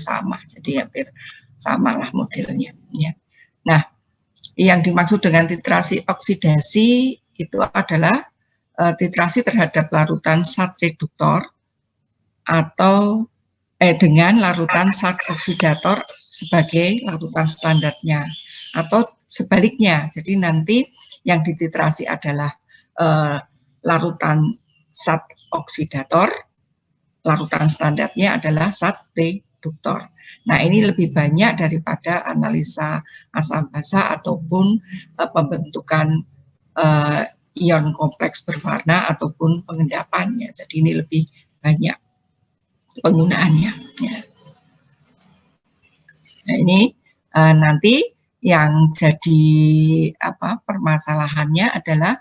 sama, jadi hampir sama lah modelnya. Ya. Nah, yang dimaksud dengan titrasi oksidasi itu adalah titrasi terhadap larutan zat reduktor atau dengan larutan zat oksidator sebagai larutan standarnya, atau sebaliknya. Jadi nanti yang dititrasi adalah larutan zat oksidator, larutan standarnya adalah zat reduktor. Nah, ini lebih banyak daripada analisa asam basa ataupun pembentukan ion kompleks berwarna ataupun pengendapannya. Jadi ini lebih banyak penggunaannya. Ya. Nah, ini nanti yang jadi permasalahannya adalah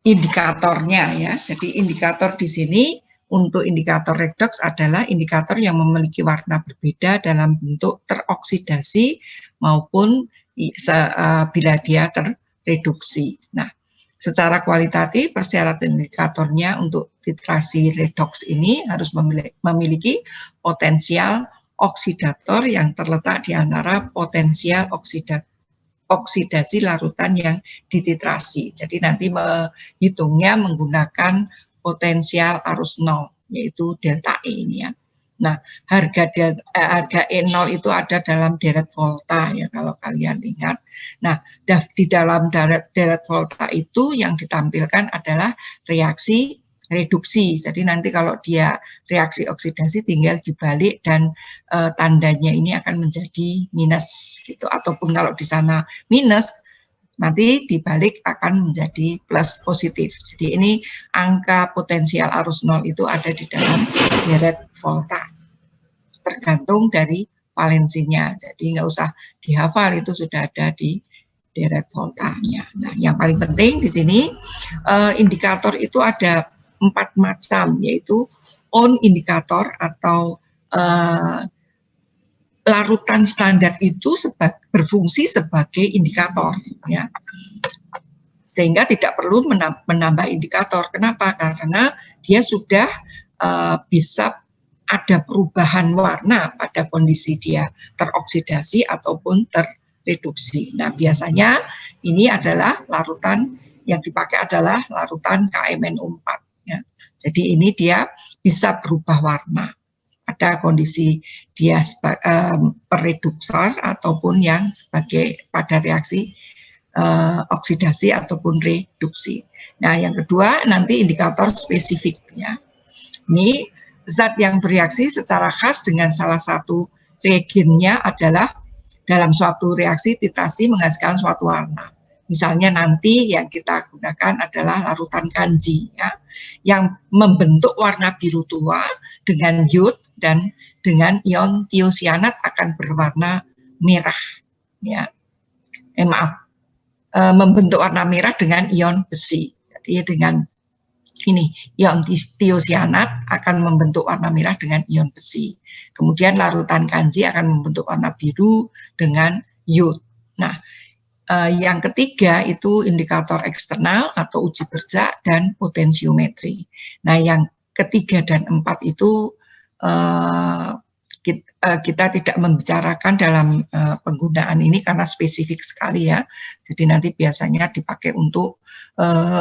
indikatornya ya. Jadi indikator di sini untuk indikator redox adalah indikator yang memiliki warna berbeda dalam bentuk teroksidasi maupun bila dia terreduksi. Nah, secara kualitatif persyaratan indikatornya untuk titrasi redox ini harus memiliki potensial oksidator yang terletak di antara potensial oksidasi larutan yang dititrasi. Jadi nanti menghitungnya menggunakan potensial arus nol, yaitu delta E ini ya. Nah, harga E0 itu ada dalam deret volta ya kalau kalian ingat. Nah, di dalam deret volta itu yang ditampilkan adalah reaksi reduksi. Jadi nanti kalau dia reaksi oksidasi tinggal dibalik dan tandanya ini akan menjadi minus gitu. Ataupun kalau di sana minus, nanti dibalik akan menjadi plus positif. Jadi ini angka potensial arus nol itu ada di dalam deret volta. Tergantung dari valensinya. Jadi nggak usah dihafal, itu sudah ada di deret voltanya. Nah, yang paling penting di sini indikator itu ada 4 macam, yaitu on indikator atau larutan standar itu berfungsi sebagai indikator ya, sehingga tidak perlu menambah indikator. Kenapa? Karena dia sudah bisa ada perubahan warna pada kondisi dia teroksidasi ataupun terreduksi. Nah, biasanya ini adalah larutan yang dipakai adalah larutan KMNO4 ya. Jadi ini dia bisa berubah warna pada kondisi dia pereduksor ataupun yang sebagai pada reaksi oksidasi ataupun reduksi. Nah, yang kedua nanti indikator spesifiknya. Ini zat yang bereaksi secara khas dengan salah satu reagennya adalah dalam suatu reaksi titrasi menghasilkan suatu warna. Misalnya nanti yang kita gunakan adalah larutan kanji ya, yang membentuk warna biru tua dengan iod dan dengan ion tiosianat akan berwarna merah ya. Membentuk warna merah dengan ion besi. Jadi dengan ini ion tiosianat akan membentuk warna merah dengan ion besi. Kemudian larutan kanji akan membentuk warna biru dengan iod. Nah, yang ketiga itu indikator eksternal atau uji berjak dan potensiometri. Nah, yang ketiga dan 4 itu kita tidak membicarakan dalam penggunaan ini karena spesifik sekali ya. Jadi nanti biasanya dipakai untuk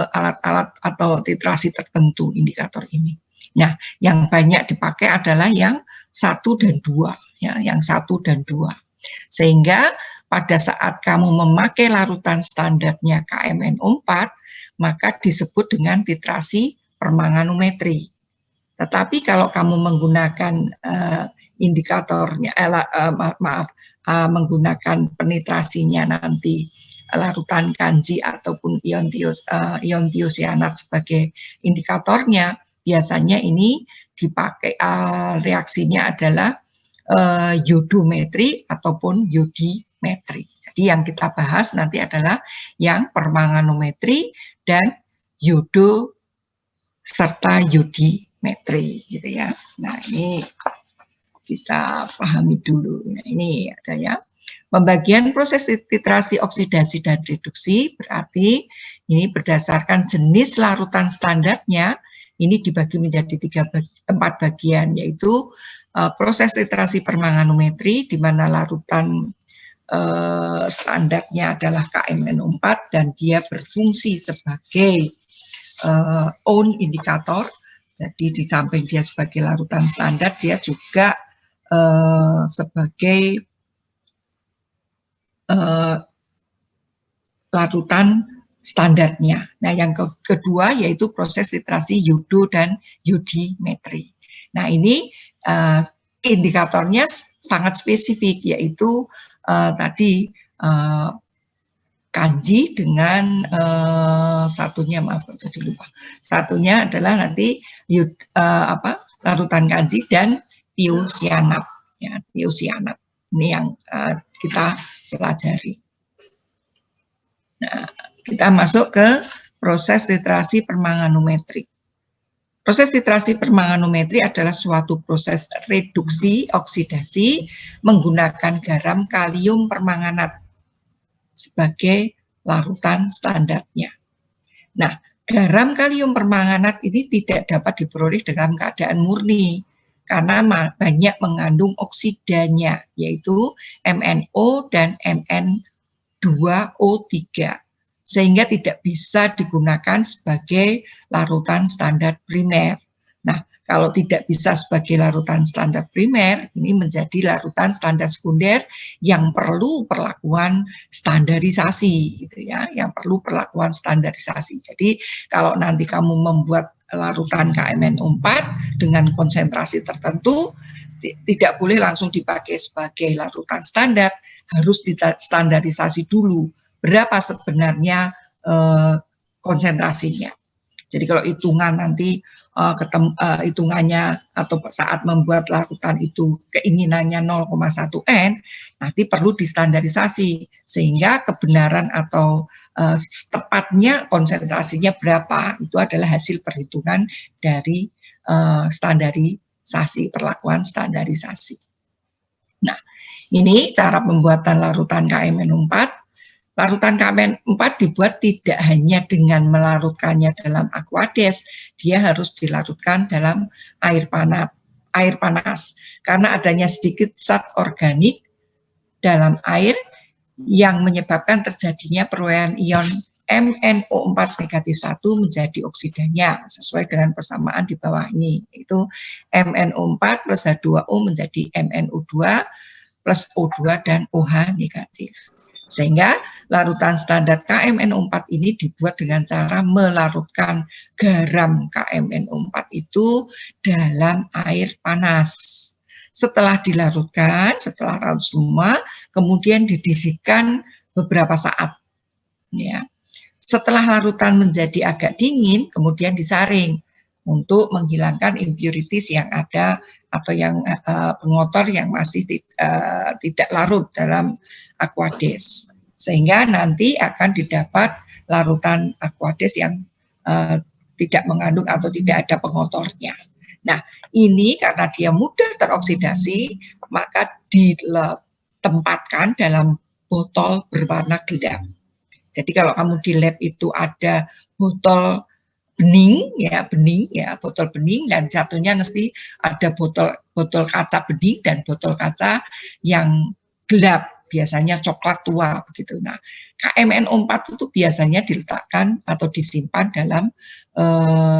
alat-alat atau titrasi tertentu indikator ini. Nah, yang banyak dipakai adalah yang 1 dan 2 ya, yang 1 dan 2. Sehingga pada saat kamu memakai larutan standarnya KMNO4, maka disebut dengan titrasi permanganometri. Tetapi kalau kamu menggunakan indikatornya, menggunakan penitrasinya nanti larutan kanji ataupun ion tiosianat sebagai indikatornya, biasanya ini dipakai reaksinya adalah iodometri ataupun yodimetri. Jadi yang kita bahas nanti adalah yang permanganometri dan iodo serta yodimetri gitu ya. Nah, ini bisa pahami dulu. Nah, ini ada ya. Pembagian proses titrasi oksidasi dan reduksi berarti ini berdasarkan jenis larutan standarnya ini dibagi menjadi 4 bagian, yaitu proses titrasi permanganometri di mana larutan standarnya adalah KMNO4 dan dia berfungsi sebagai own indikator. Jadi di samping dia sebagai larutan standar, dia juga sebagai larutan standarnya. Nah, yang kedua yaitu proses titrasi yodo dan yodimetri. Nah, ini indikatornya sangat spesifik, yaitu tadi kanji dengan satunya, maaf jadi lupa. Satunya adalah nanti larutan kanji dan tiosianat. Ya, tiosianat. Ini yang kita pelajari. Nah, kita masuk ke proses titrasi permanganometri. Proses titrasi permanganometri adalah suatu proses reduksi oksidasi menggunakan garam kalium permanganat sebagai larutan standarnya. Nah, garam kalium permanganat ini tidak dapat diperoleh dalam keadaan murni karena banyak mengandung oksidanya, yaitu MnO dan Mn2O3, sehingga tidak bisa digunakan sebagai larutan standar primer. Nah, kalau tidak bisa sebagai larutan standar primer, ini menjadi larutan standar sekunder yang perlu perlakuan standarisasi, gitu ya, yang perlu perlakuan standarisasi. Jadi kalau nanti kamu membuat larutan KMNO4 dengan konsentrasi tertentu, tidak boleh langsung dipakai sebagai larutan standar, harus distandarisasi dulu berapa sebenarnya konsentrasinya. Jadi kalau hitungan nanti hitungannya atau saat membuat larutan itu keinginannya 0,1 N, nanti perlu distandarisasi sehingga kebenaran atau tepatnya konsentrasinya berapa itu adalah hasil perhitungan dari standarisasi, perlakuan standarisasi. Nah, ini cara pembuatan larutan KMNO4. Larutan KMN4 dibuat tidak hanya dengan melarutkannya dalam aquades, dia harus dilarutkan dalam air panas. Karena adanya sedikit zat organik dalam air yang menyebabkan terjadinya perolehan ion MnO4 negatif 1 menjadi oksidanya, sesuai dengan persamaan di bawah ini, yaitu MnO4 plus H2O menjadi MnO2 plus O2 dan OH negatif. Sehingga larutan standar KMNO4 ini dibuat dengan cara melarutkan garam KMNO4 itu dalam air panas. Setelah dilarutkan, setelah larut semua, kemudian dididihkan beberapa saat. Ya. Setelah larutan menjadi agak dingin, kemudian disaring untuk menghilangkan impurities yang ada atau yang pengotor yang masih tidak larut dalam aquades, sehingga nanti akan didapat larutan aquades yang tidak mengandung atau tidak ada pengotornya. Nah, ini karena dia mudah teroksidasi, maka ditempatkan dalam botol berwarna gelap. Jadi kalau kamu di lab itu ada botol bening, botol bening, dan satunya mesti ada botol kaca bening dan botol kaca yang gelap, biasanya coklat tua begitu. Nah, KMNO4 itu biasanya diletakkan atau disimpan dalam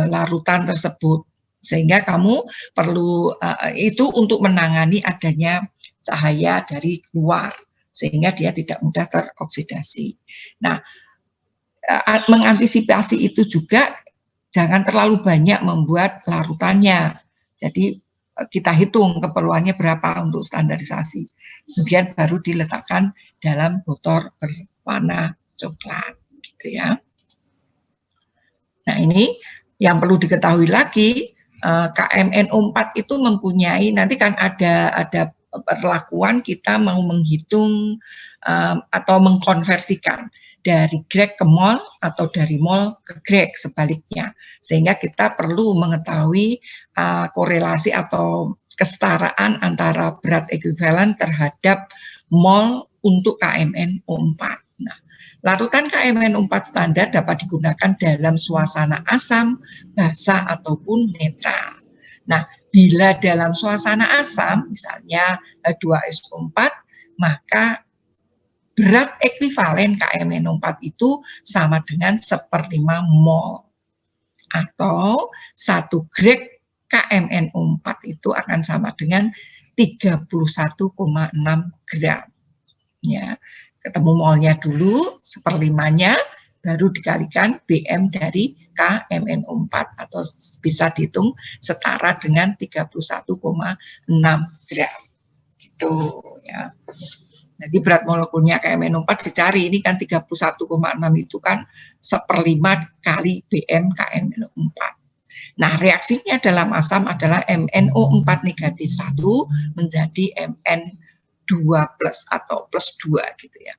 larutan tersebut, sehingga kamu perlu itu untuk menangani adanya cahaya dari luar, sehingga dia tidak mudah teroksidasi. Nah, mengantisipasi itu juga jangan terlalu banyak membuat larutannya. Jadi kita hitung keperluannya berapa untuk standarisasi. Kemudian baru diletakkan dalam botol berwarna coklat, gitu ya. Nah, ini yang perlu diketahui lagi, KMNO4 itu mempunyai, nanti kan ada perlakuan kita mau menghitung atau mengkonversikan dari grek ke mol atau dari mol ke grek sebaliknya, sehingga kita perlu mengetahui korelasi atau kesetaraan antara berat ekuivalen terhadap mol untuk KMNO4. Nah, larutan KMNO4 standar dapat digunakan dalam suasana asam, basa ataupun netral. Nah, Bila dalam suasana asam, misalnya H2SO4, maka berat ekuivalen KMNO4 itu sama dengan 1/5 mol. Atau 1 gram KMNO4 itu akan sama dengan 31,6 gram. Ya, ketemu molnya dulu, 1/5-nya, baru dikalikan BM dari KMNO4 atau bisa dihitung setara dengan 31,6 gram. Gitu ya. Jadi berat molekulnya KMNO4 dicari, ini kan 31,6 itu kan 1/5 kali BM KMNO4. Nah, reaksinya dalam asam adalah MnO4 negatif 1 menjadi Mn2 plus atau plus 2 gitu ya.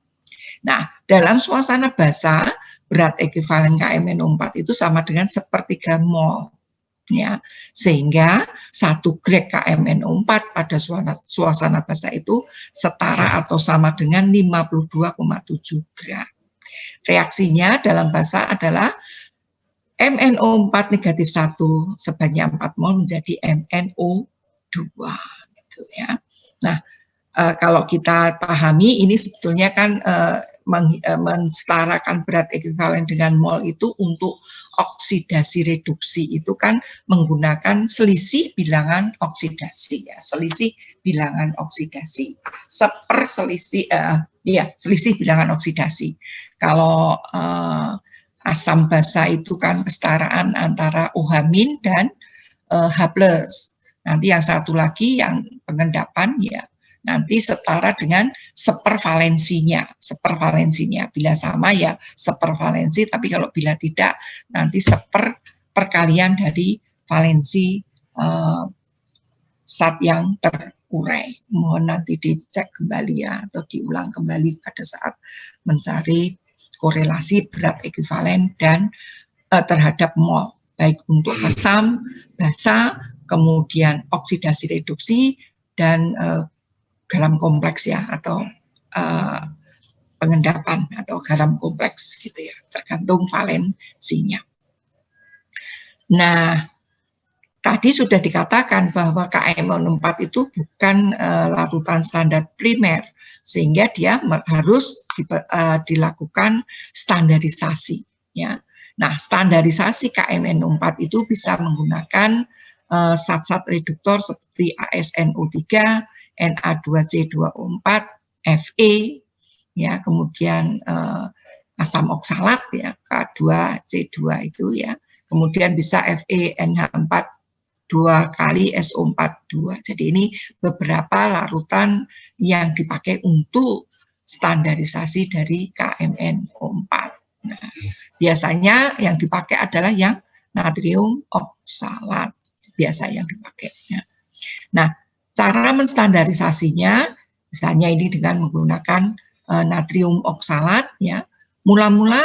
Nah, dalam suasana basa, berat ekuivalen KMNO4 itu sama dengan 1/3 mol. Ya, sehingga 1 gram KMNO4 pada suasana basa itu setara atau sama dengan 52,7 gram. Reaksinya dalam basa adalah MnO4 negatif 1 sebanyak 4 mol menjadi MnO2 gitu ya. Nah, kalau kita pahami ini sebetulnya kan mensetarakan berat ekuivalen dengan mol itu untuk oksidasi reduksi itu kan menggunakan selisih bilangan oksidasi ya, selisih bilangan oksidasi selisih bilangan oksidasi. Kalau asam basa itu kan kesetaraan antara OH- dan H+. Nanti yang satu lagi yang pengendapan ya nanti setara dengan sepervalensinya. Bila sama ya sepervalensi, tapi kalau bila tidak nanti perkalian dari valensi zat yang terurai. Mohon nanti dicek kembali ya, atau diulang kembali pada saat mencari korelasi berat ekuivalen dan terhadap mol, baik untuk asam, basa, kemudian oksidasi reduksi, dan garam kompleks ya, atau pengendapan atau garam kompleks gitu ya, tergantung valensinya. Nah, tadi sudah dikatakan bahwa KMNO4 itu bukan larutan standar primer, sehingga dia harus dilakukan standarisasi ya. Nah, standarisasi KMNO4 itu bisa menggunakan zat-zat reduktor seperti ASNO3, Na2C2O4, Fe, ya, kemudian asam oksalat ya, K2C2 itu ya, kemudian bisa FeNH4 2 kali SO42. Jadi ini beberapa larutan yang dipakai untuk standarisasi dari KMNO4. Nah, biasanya yang dipakai adalah yang natrium oksalat, biasa yang dipakai. Ya. Nah, cara menstandarisasinya, misalnya ini dengan menggunakan natrium oksalat, ya. Mula-mula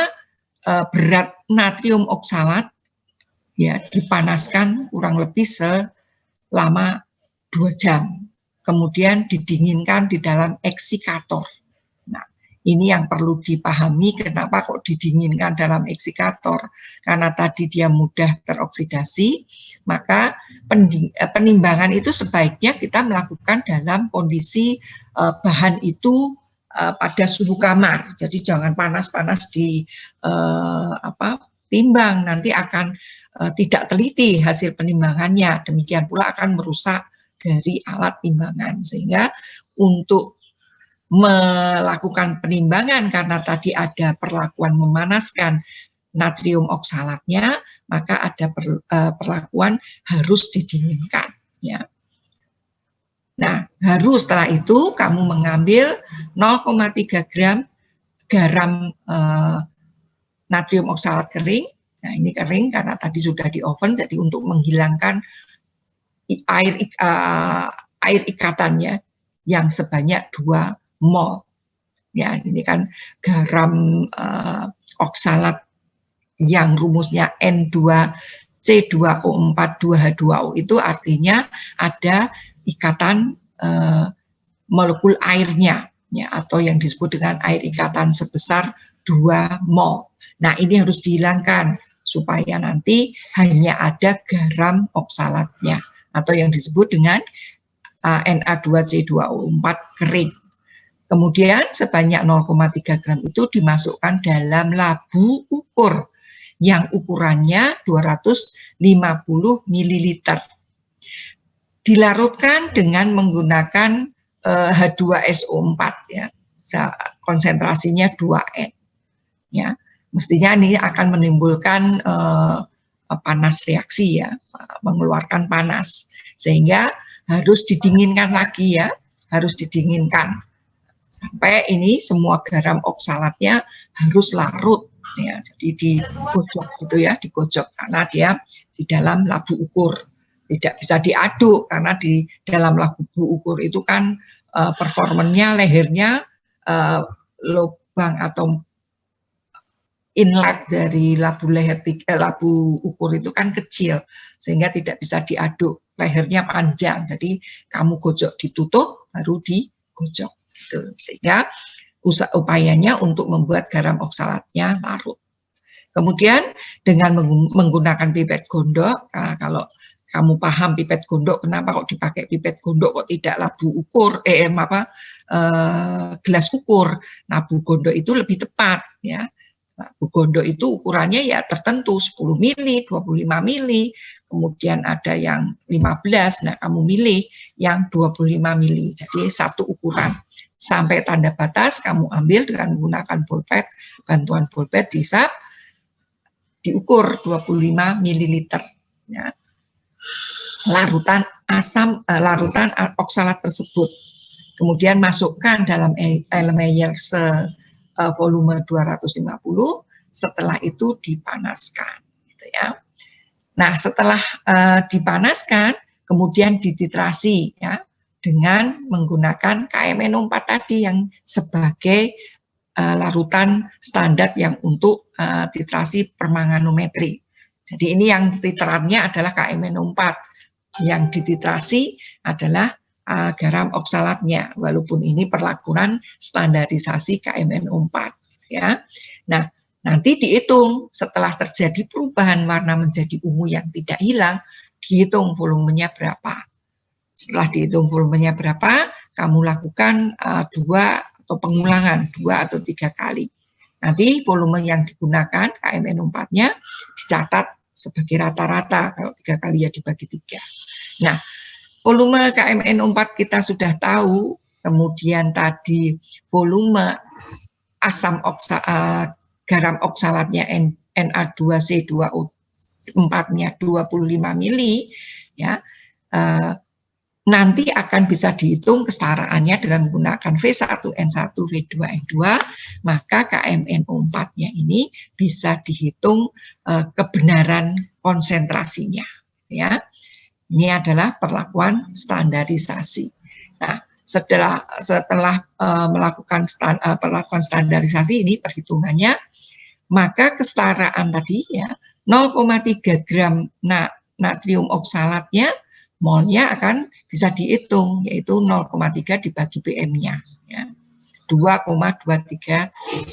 berat natrium oksalat ya dipanaskan kurang lebih selama 2 jam, kemudian didinginkan di dalam eksikator. Nah, ini yang perlu dipahami, kenapa kok didinginkan dalam eksikator, karena tadi dia mudah teroksidasi, maka penimbangan itu sebaiknya kita melakukan dalam kondisi bahan itu pada suhu kamar. Jadi jangan panas-panas di timbang, nanti akan tidak teliti hasil penimbangannya, demikian pula akan merusak dari alat timbangan, sehingga untuk melakukan penimbangan karena tadi ada perlakuan memanaskan natrium oksalatnya, maka ada perlakuan harus didinginkan ya. Nah, baru setelah itu kamu mengambil 0,3 gram garam natrium oksalat kering. Nah, ini kering karena tadi sudah di oven, jadi untuk menghilangkan air ikatannya yang sebanyak 2 mol. Ya, ini kan garam oksalat yang rumusnya N2C2O4 2H2O, itu artinya ada ikatan molekul airnya ya, atau yang disebut dengan air ikatan sebesar 2 mol. Nah, ini harus dihilangkan supaya nanti hanya ada garam oksalatnya. atau yang disebut dengan Na2C2O4 kering. Kemudian sebanyak 0,3 gram itu dimasukkan dalam labu ukur yang ukurannya 250 ml. Dilarutkan dengan menggunakan H2SO4 ya. Konsentrasinya 2N. Ya. Mestinya ini akan menimbulkan panas reaksi ya, mengeluarkan panas. Sehingga harus didinginkan lagi ya, harus didinginkan. Sampai ini semua garam oksalatnya harus larut ya, jadi digocok gitu ya, digocok karena dia di dalam labu ukur, tidak bisa diaduk karena di dalam labu ukur itu kan performanya lehernya lubang atau inlet dari labu labu ukur itu kan kecil sehingga tidak bisa diaduk, lehernya panjang, jadi kamu gocok ditutup baru digocok. Sehingga upayanya untuk membuat garam oksalatnya larut. Kemudian dengan menggunakan pipet gondok, kalau kamu paham pipet gondok, kenapa kok dipakai pipet gondok kok tidak labu ukur, gelas ukur. Labu gondok itu lebih tepat ya. Labu gondok itu ukurannya ya tertentu 10 mili, 25 mili, kemudian ada yang 15, nah kamu milih yang 25 mili, jadi satu ukuran. Sampai tanda batas kamu ambil dengan menggunakan bolpet, bantuan bolpet bisa diukur 25 ml ya. Larutan oksalat tersebut. Kemudian masukkan dalam Erlenmeyer volume 250, setelah itu dipanaskan gitu ya. Nah, setelah dipanaskan kemudian dititrasi ya, dengan menggunakan KMNO4 tadi yang sebagai larutan standar yang untuk titrasi permanganometri. Jadi ini yang titerannya adalah KMNO4, yang dititrasi adalah garam oksalatnya, walaupun ini perlakuan standarisasi KMNO4 ya. Nah, nanti dihitung setelah terjadi perubahan warna menjadi ungu yang tidak hilang, dihitung volumenya berapa. Setelah dihitung volumenya berapa, kamu lakukan 2 atau pengulangan 2 atau 3 kali. Nanti volume yang digunakan KMNO4-nya dicatat sebagai rata-rata, kalau 3 kali ya dibagi 3. Nah, volume KMNO4 kita sudah tahu, kemudian tadi volume garam oksalatnya Na2C2O4-nya 25 mili ya. Nanti akan bisa dihitung kesetaraannya dengan menggunakan V1N1, V2N2, maka KMNO4-nya ini bisa dihitung kebenaran konsentrasinya. Ya, ini adalah perlakuan standarisasi. Nah, setelah melakukan perlakuan standarisasi ini perhitungannya, maka kesetaraan tadi ya 0,3 gram natrium oksalatnya molnya akan bisa dihitung, yaitu 0,3 dibagi PM-nya, ya, 2,239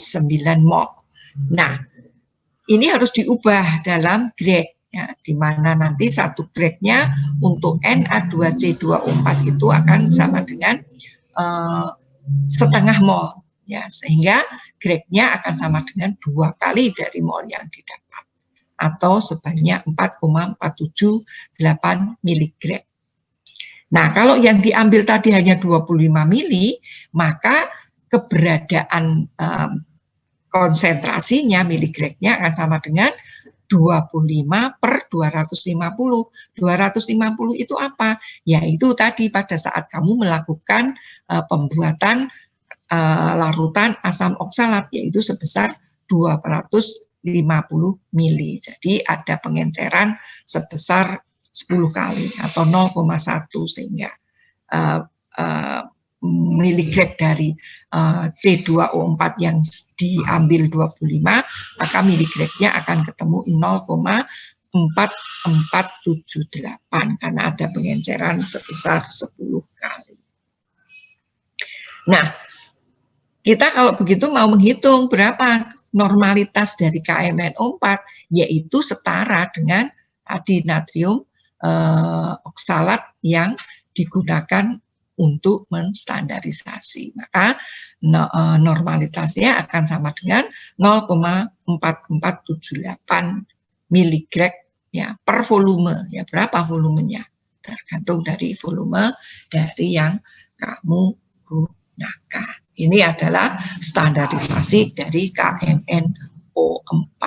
mol. Nah, ini harus diubah dalam grade, ya, di mana nanti satu grade-nya untuk Na2C2O4 itu akan sama dengan setengah mol, ya, sehingga grade-nya akan sama dengan 2 kali dari mol yang didapat, atau sebanyak 4,478 miligram. Nah, kalau yang diambil tadi hanya 25 mili, maka keberadaan konsentrasinya, miligramnya akan sama dengan 25 per 250. 250 itu apa? Yaitu tadi pada saat kamu melakukan pembuatan larutan asam oksalat, yaitu sebesar 250 mili. Jadi ada pengenceran sebesar 10 kali atau 0,1, sehingga miligram dari C2O4 yang diambil 25, maka miligramnya akan ketemu 0,4478 karena ada pengenceran sebesar 10 kali. Nah, kita kalau begitu mau menghitung berapa normalitas dari KMNO4, yaitu setara dengan tadi natrium oksalat yang digunakan untuk menstandarisasi. Maka normalitasnya akan sama dengan 0,4478 miligram ya per volume. Ya, berapa volumenya? Tergantung dari volume dari yang kamu gunakan. Ini adalah standarisasi dari KMNO4.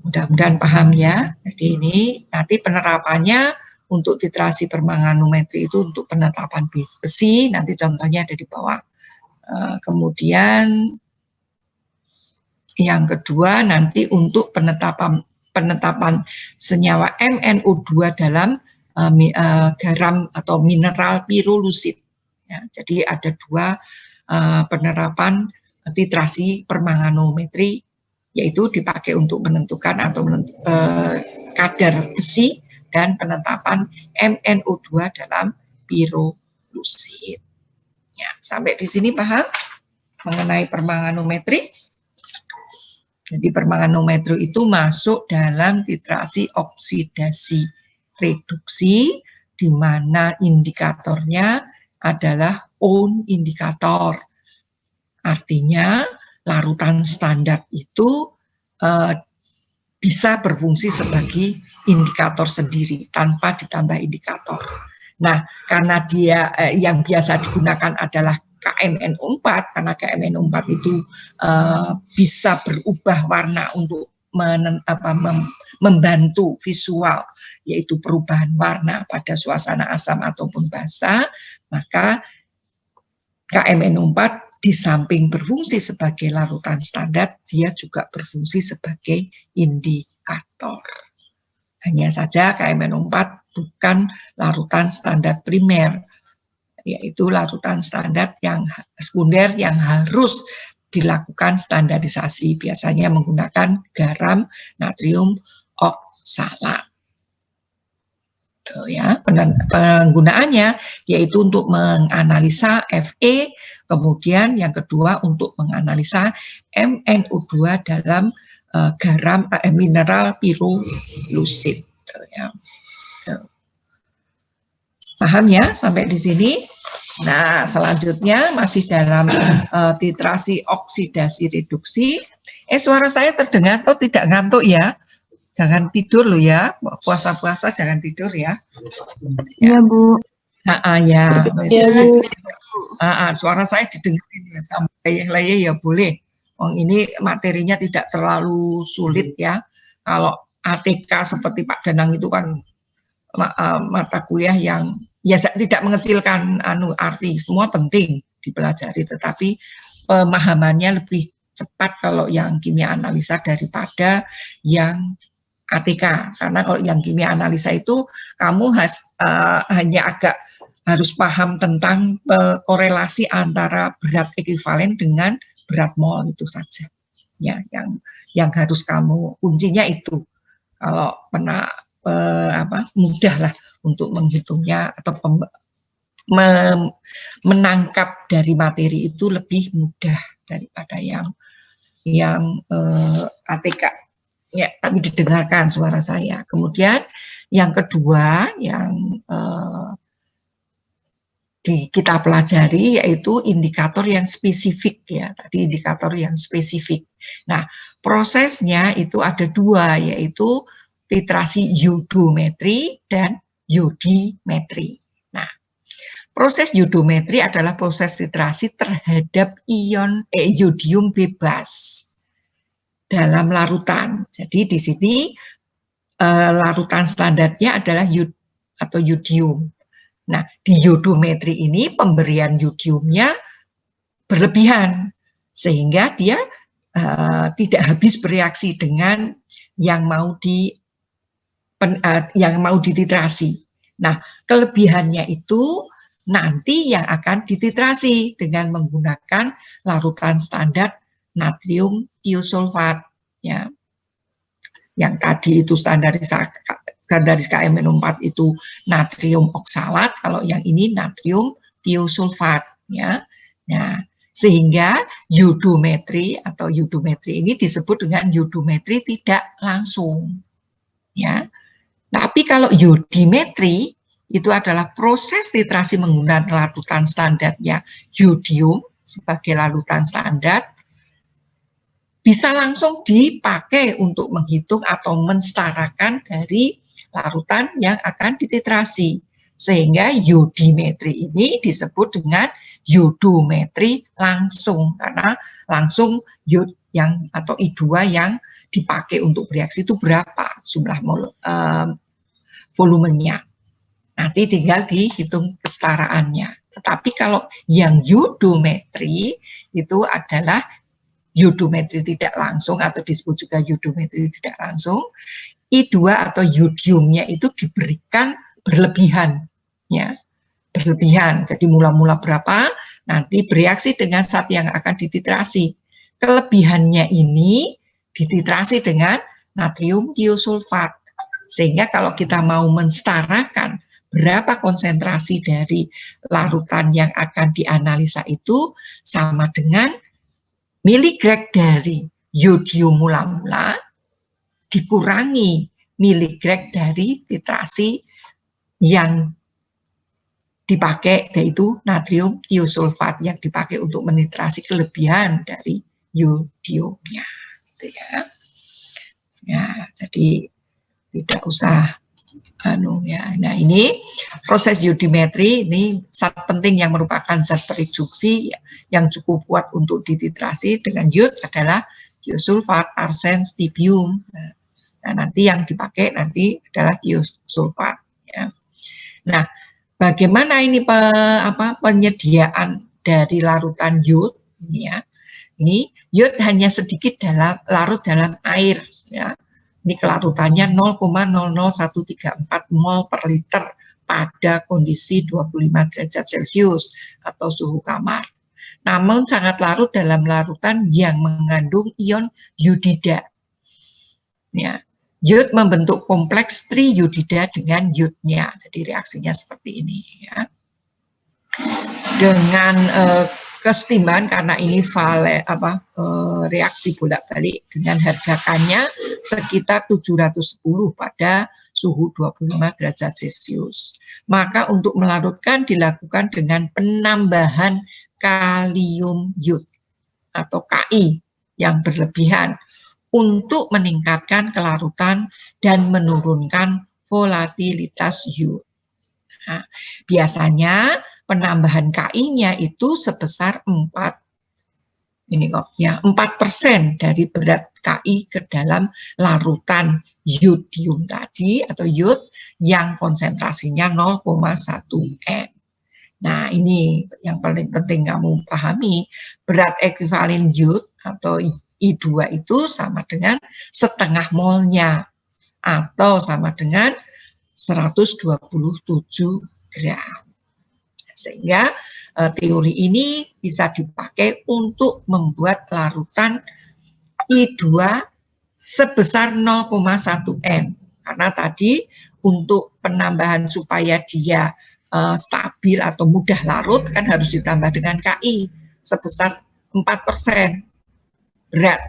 Mudah-mudahan paham ya. Jadi ini nanti penerapannya untuk titrasi permanganometri itu untuk penetapan besi, nanti contohnya ada di bawah. Kemudian yang kedua nanti untuk penetapan senyawa MnO2 dalam garam atau mineral pirolusit. Ya, jadi ada dua penerapan titrasi permanganometri, yaitu dipakai untuk menentukan atau kadar besi dan penetapan MnO2 dalam pirolusit. Ya, sampai di sini paham mengenai permanganometri? Jadi permanganometri itu masuk dalam titrasi oksidasi reduksi, di mana indikatornya adalah own indikator. Artinya larutan standar itu bisa berfungsi sebagai indikator sendiri tanpa ditambah indikator. Nah, karena dia yang biasa digunakan adalah KMNO4, karena KMNO4 itu bisa berubah warna untuk membantu visual, yaitu perubahan warna pada suasana asam ataupun basa, maka KMNO4 di samping berfungsi sebagai larutan standar, dia juga berfungsi sebagai indikator. Hanya saja KMNO4 bukan larutan standar primer, yaitu larutan standar yang sekunder yang harus dilakukan standarisasi, biasanya menggunakan garam natrium oksalat. Ya, penggunaannya yaitu untuk menganalisa Fe, kemudian yang kedua untuk menganalisa MnO2 dalam garam mineral pirolusit. Ya. Paham ya sampai di sini? Nah, selanjutnya masih dalam titrasi oksidasi reduksi. Suara saya terdengar atau tidak ngantuk ya? Jangan tidur loh ya, puasa-puasa jangan tidur ya. Iya, Bu. Ya. Ya, suara saya didengarin ya, sampai layar ya boleh. Ini materinya tidak terlalu sulit ya. Kalau ATK seperti Pak Danang itu kan mata kuliah yang ya tidak mengecilkan arti, semua penting dipelajari, tetapi pemahamannya lebih cepat kalau yang kimia analisa daripada yang ATK, karena kalau yang kimia analisa itu kamu hanya agak harus paham tentang korelasi antara berat ekivalen dengan berat mol itu saja. Ya, yang harus kamu kuncinya itu. Kalau mudah lah untuk menghitungnya atau menangkap dari materi itu lebih mudah daripada yang ATK. Ya, tapi didengarkan suara saya. Kemudian yang kedua yang kita pelajari yaitu indikator yang spesifik ya. Tadi indikator yang spesifik. Nah, prosesnya itu ada dua, yaitu titrasi iodometri dan yodimetri. Nah, proses iodometri adalah proses titrasi terhadap ion iodium bebas dalam larutan. Jadi di sini larutan standarnya adalah atau yodium. Nah, di iodometri ini pemberian yodiumnya berlebihan sehingga dia tidak habis bereaksi dengan yang mau dititrasi. Nah, kelebihannya itu nanti yang akan dititrasi dengan menggunakan larutan standar natrium tiosulfat ya. Yang tadi itu standaris KMNO4 itu natrium oksalat, kalau yang ini natrium tiosulfat ya. Nah, sehingga iodometri ini disebut dengan iodometri tidak langsung ya. Tapi kalau yodimetri itu adalah proses titrasi menggunakan larutan standarnya yodium sebagai larutan standar, bisa langsung dipakai untuk menghitung atau mensetarakan dari larutan yang akan dititrasi. Sehingga yodimetri ini disebut dengan yodometri langsung, karena langsung yod yang atau I2 yang dipakai untuk bereaksi itu berapa jumlah volumenya. Nanti tinggal dihitung kesetaraannya. Tetapi kalau yang yodometri itu adalah yodometri tidak langsung atau disebut juga yodometri tidak langsung, I2 atau yodiumnya itu diberikan berlebihan, ya, berlebihan. Jadi mula-mula berapa, nanti bereaksi dengan zat yang akan dititrasi. Kelebihannya ini dititrasi dengan natrium tiosulfat. Sehingga kalau kita mau mensetarakan berapa konsentrasi dari larutan yang akan dianalisa itu sama dengan miligrad dari yodium mula-mula dikurangi miligrad dari titrasi yang dipakai, yaitu natrium tiosulfat yang dipakai untuk menitrasi kelebihan dari yodiumnya. Gitu ya. Ya, jadi tidak usah ya. Nah, ini proses yodimetri, ini zat penting yang merupakan zat pereduksi yang cukup kuat untuk dititrasi dengan yod adalah tiosulfat, arsen, stibium. Nah, nanti yang dipakai nanti adalah tiosulfat. Ya. Nah, bagaimana ini penyediaan dari larutan yod ini ya? Ini yod hanya sedikit larut dalam air. Ya. Ini kelarutannya 0,00134 mol per liter pada kondisi 25 derajat Celcius atau suhu kamar. Namun sangat larut dalam larutan yang mengandung ion yodida. Ya, yod membentuk kompleks triyodida dengan yodnya. Jadi reaksinya seperti ini. Ya. Dengan kesetimbangan karena ini reaksi bolak-balik dengan harga K-nya sekitar 710 pada suhu 25 derajat Celcius. Maka untuk melarutkan dilakukan dengan penambahan kalium iod atau Ki yang berlebihan untuk meningkatkan kelarutan dan menurunkan volatilitas iod. Nah, biasanya penambahan Ki-nya itu sebesar 4% dari berat Ki ke dalam larutan yodium tadi atau yod yang konsentrasinya 0,1 N. Nah, ini yang paling penting kamu pahami, berat ekuivalen yod atau I2 itu sama dengan setengah molnya atau sama dengan 127 gram. Sehingga teori ini bisa dipakai untuk membuat larutan I2 sebesar 0,1 N. Karena tadi untuk penambahan supaya dia stabil atau mudah larut kan harus ditambah dengan Ki sebesar 4% berat.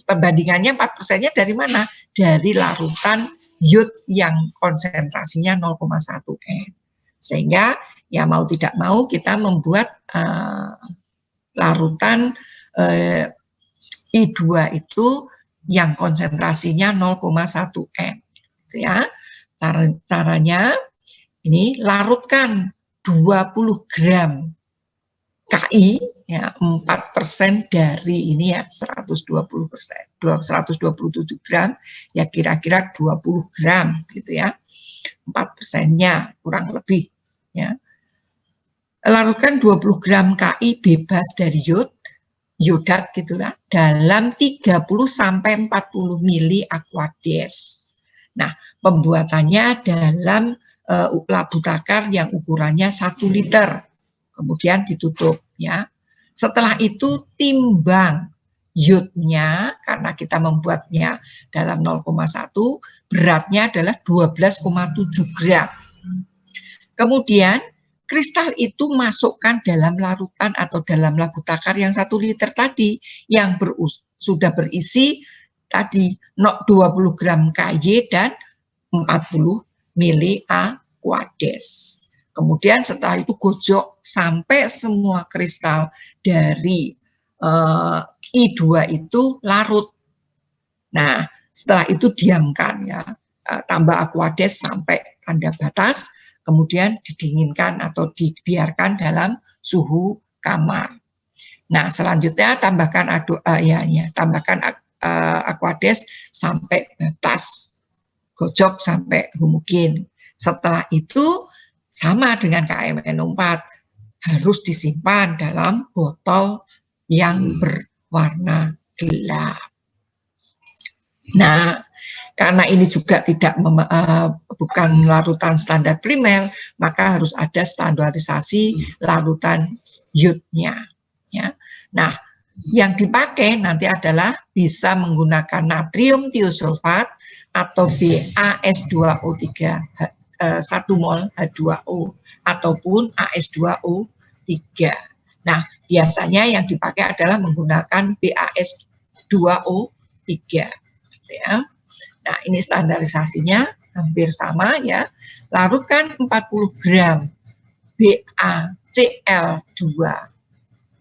Perbandingannya 4%-nya dari mana? Dari larutan yod yang konsentrasinya 0,1 N. Sehingga ya mau tidak mau kita membuat larutan I2 itu yang konsentrasinya 0,1 N. Gitu ya. Caranya ini larutkan 20 gram Ki, ya 4% dari ini ya 127 gram, ya kira-kira 20 gram gitu ya. 4%-nya kurang lebih ya. Larutkan 20 gram Ki bebas dari yodat gitulah dalam 30 sampai 40 mili aquades. Nah, pembuatannya dalam labu takar yang ukurannya 1 liter. Kemudian ditutup ya. Setelah itu timbang yodnya, karena kita membuatnya dalam 0,1, beratnya adalah 12,7 gram. Kemudian kristal itu masukkan dalam larutan atau dalam labu takar yang 1 liter tadi, yang sudah berisi tadi 20 gram Ky dan 40 mili Aquades. Kemudian setelah itu gojok sampai semua kristal dari I2 itu larut. Nah, setelah itu diamkan ya, tambah Aquades sampai tanda batas, kemudian didinginkan atau dibiarkan dalam suhu kamar. Nah, selanjutnya tambahkan Aquades sampai batas, gojok sampai homogen. Setelah itu sama dengan KMNO4, harus disimpan dalam botol yang berwarna gelap. Nah, karena ini juga bukan larutan standar primer, maka harus ada standarisasi larutan YUT-nya. Ya. Nah, yang dipakai nanti adalah bisa menggunakan natrium tiosulfat atau BaS2O3 1 mol H2O ataupun AS2O3. Nah, biasanya yang dipakai adalah menggunakan BaS2O3. Ya. Nah, ini standarisasinya hampir sama ya. Larutkan 40 gram BaCl2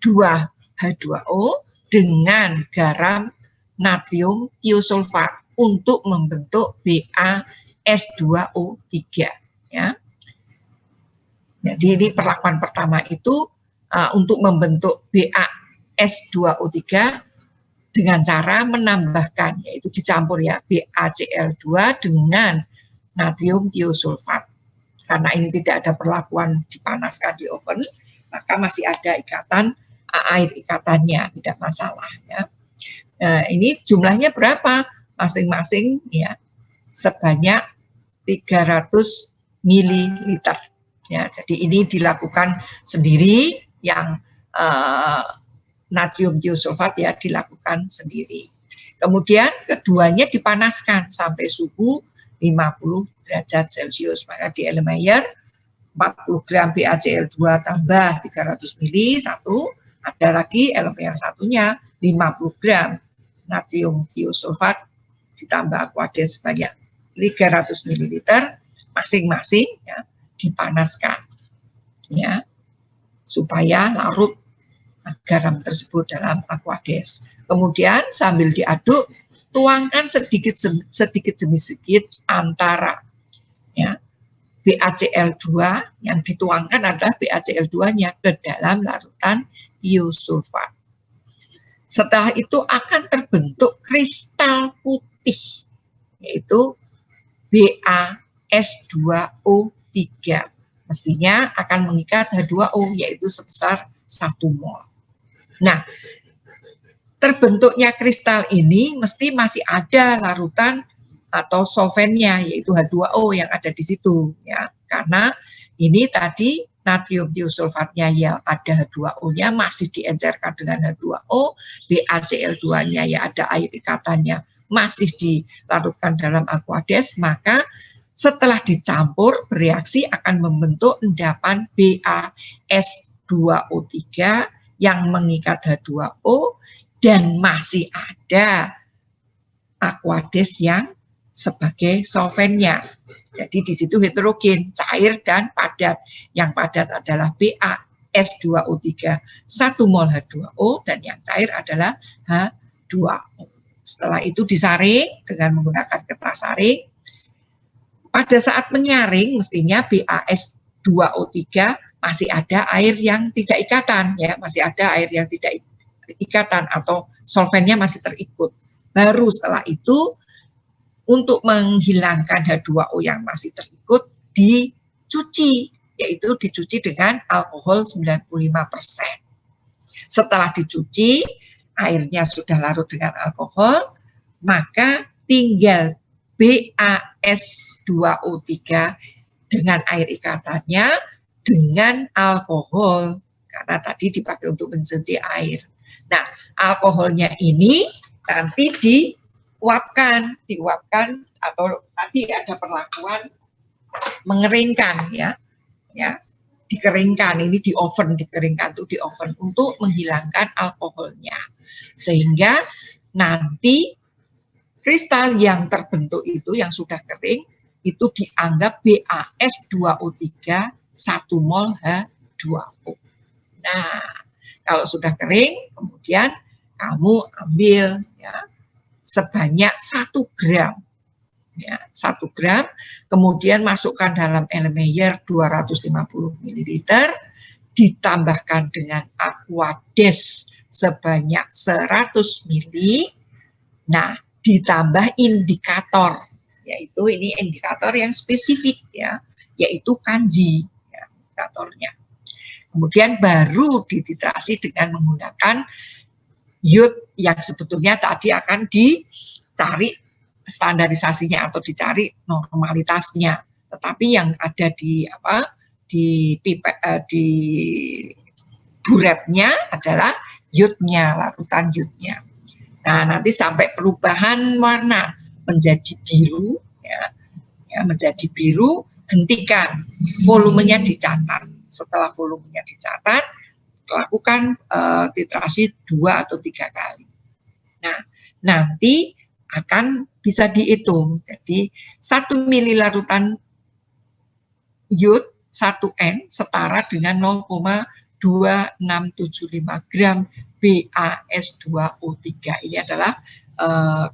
2H2O dengan garam natrium tiosulfat untuk membentuk BaS2O3 ya. Jadi ini perlakuan pertama itu untuk membentuk BaS2O3 dengan cara menambahkan, yaitu dicampur ya BaCl2 dengan natrium tiosulfat. Karena ini tidak ada perlakuan dipanaskan di oven, maka masih ada ikatan air ikatannya, tidak masalah ya. Nah, ini jumlahnya berapa? Masing-masing ya sebanyak 300 ml ya. Jadi ini dilakukan sendiri, yang natrium tiosulfat ya dilakukan sendiri. Kemudian keduanya dipanaskan sampai suhu 50 derajat Celcius. Maka di Erlenmeyer 40 gram BaCl2 tambah 300 ml satu, ada lagi Erlenmeyer satunya 50 gram natrium tiosulfat ditambah Aquades sebanyak 300 ml masing-masing ya, dipanaskan ya supaya larut garam tersebut dalam Aquades. Kemudian sambil diaduk, tuangkan sedikit demi sedikit antara ya BaCl2 yang dituangkan adalah BaCl2-nya ke dalam larutan tiosulfat. Setelah itu akan terbentuk kristal putih, yaitu BaS2O3. Mestinya akan mengikat H2O, yaitu sebesar 1 mol. Nah, terbentuknya kristal ini mesti masih ada larutan atau solvennya, yaitu H2O yang ada di situ ya. Karena ini tadi natrium tiosulfatnya ya ada H2O-nya, masih diencerkan dengan H2O, BaCl2-nya ya ada air ikatannya, masih dilarutkan dalam Aquades, maka setelah dicampur bereaksi akan membentuk endapan BaS2O3 yang mengikat H2O, dan masih ada Aquades yang sebagai solvennya. Jadi di situ heterogen, cair dan padat. Yang padat adalah BaS2O3 1 mol H2O, dan yang cair adalah H2O. Setelah itu disaring dengan menggunakan kertas saring. Pada saat menyaring mestinya BaS2O3 masih ada air yang tidak ikatan ya, masih ada air yang tidak ikatan atau solvennya masih terikut. Baru setelah itu untuk menghilangkan H2O yang masih terikut dicuci, yaitu dicuci dengan alkohol 95%. Setelah dicuci, airnya sudah larut dengan alkohol, maka tinggal BaS2O3 dengan air ikatannya dengan alkohol, karena tadi dipakai untuk menjadi air. Nah, alkoholnya ini nanti diuapkan atau tadi ada perlakuan mengeringkan ya, dikeringkan, ini di oven, dikeringkan tuh di oven untuk menghilangkan alkoholnya, sehingga nanti kristal yang terbentuk itu yang sudah kering itu dianggap BaS2O3 1 mol H2O. Nah, kalau sudah kering, kemudian kamu ambil ya sebanyak 1 gram. Ya, 1 gram, kemudian masukkan dalam Erlenmeyer 250 ml, ditambahkan dengan Aquades sebanyak 100 ml. Nah, ditambah indikator, yaitu ini indikator yang spesifik ya, yaitu kanji ya, indikatornya. Kemudian baru dititrasi dengan menggunakan iod yang sebetulnya tadi akan dicari standarisasinya atau dicari normalitasnya, tetapi yang ada di di buretnya adalah iodnya, larutan iodnya. Nah, nanti sampai perubahan warna menjadi biru, ya menjadi biru, hentikan, volumenya dicatat. Setelah volumenya dicatat, lakukan titrasi 2 atau 3 kali. Nah, nanti akan bisa dihitung. Jadi 1 mili larutan iod 1N setara dengan 0,2675 gram BaS2O3. Ini adalah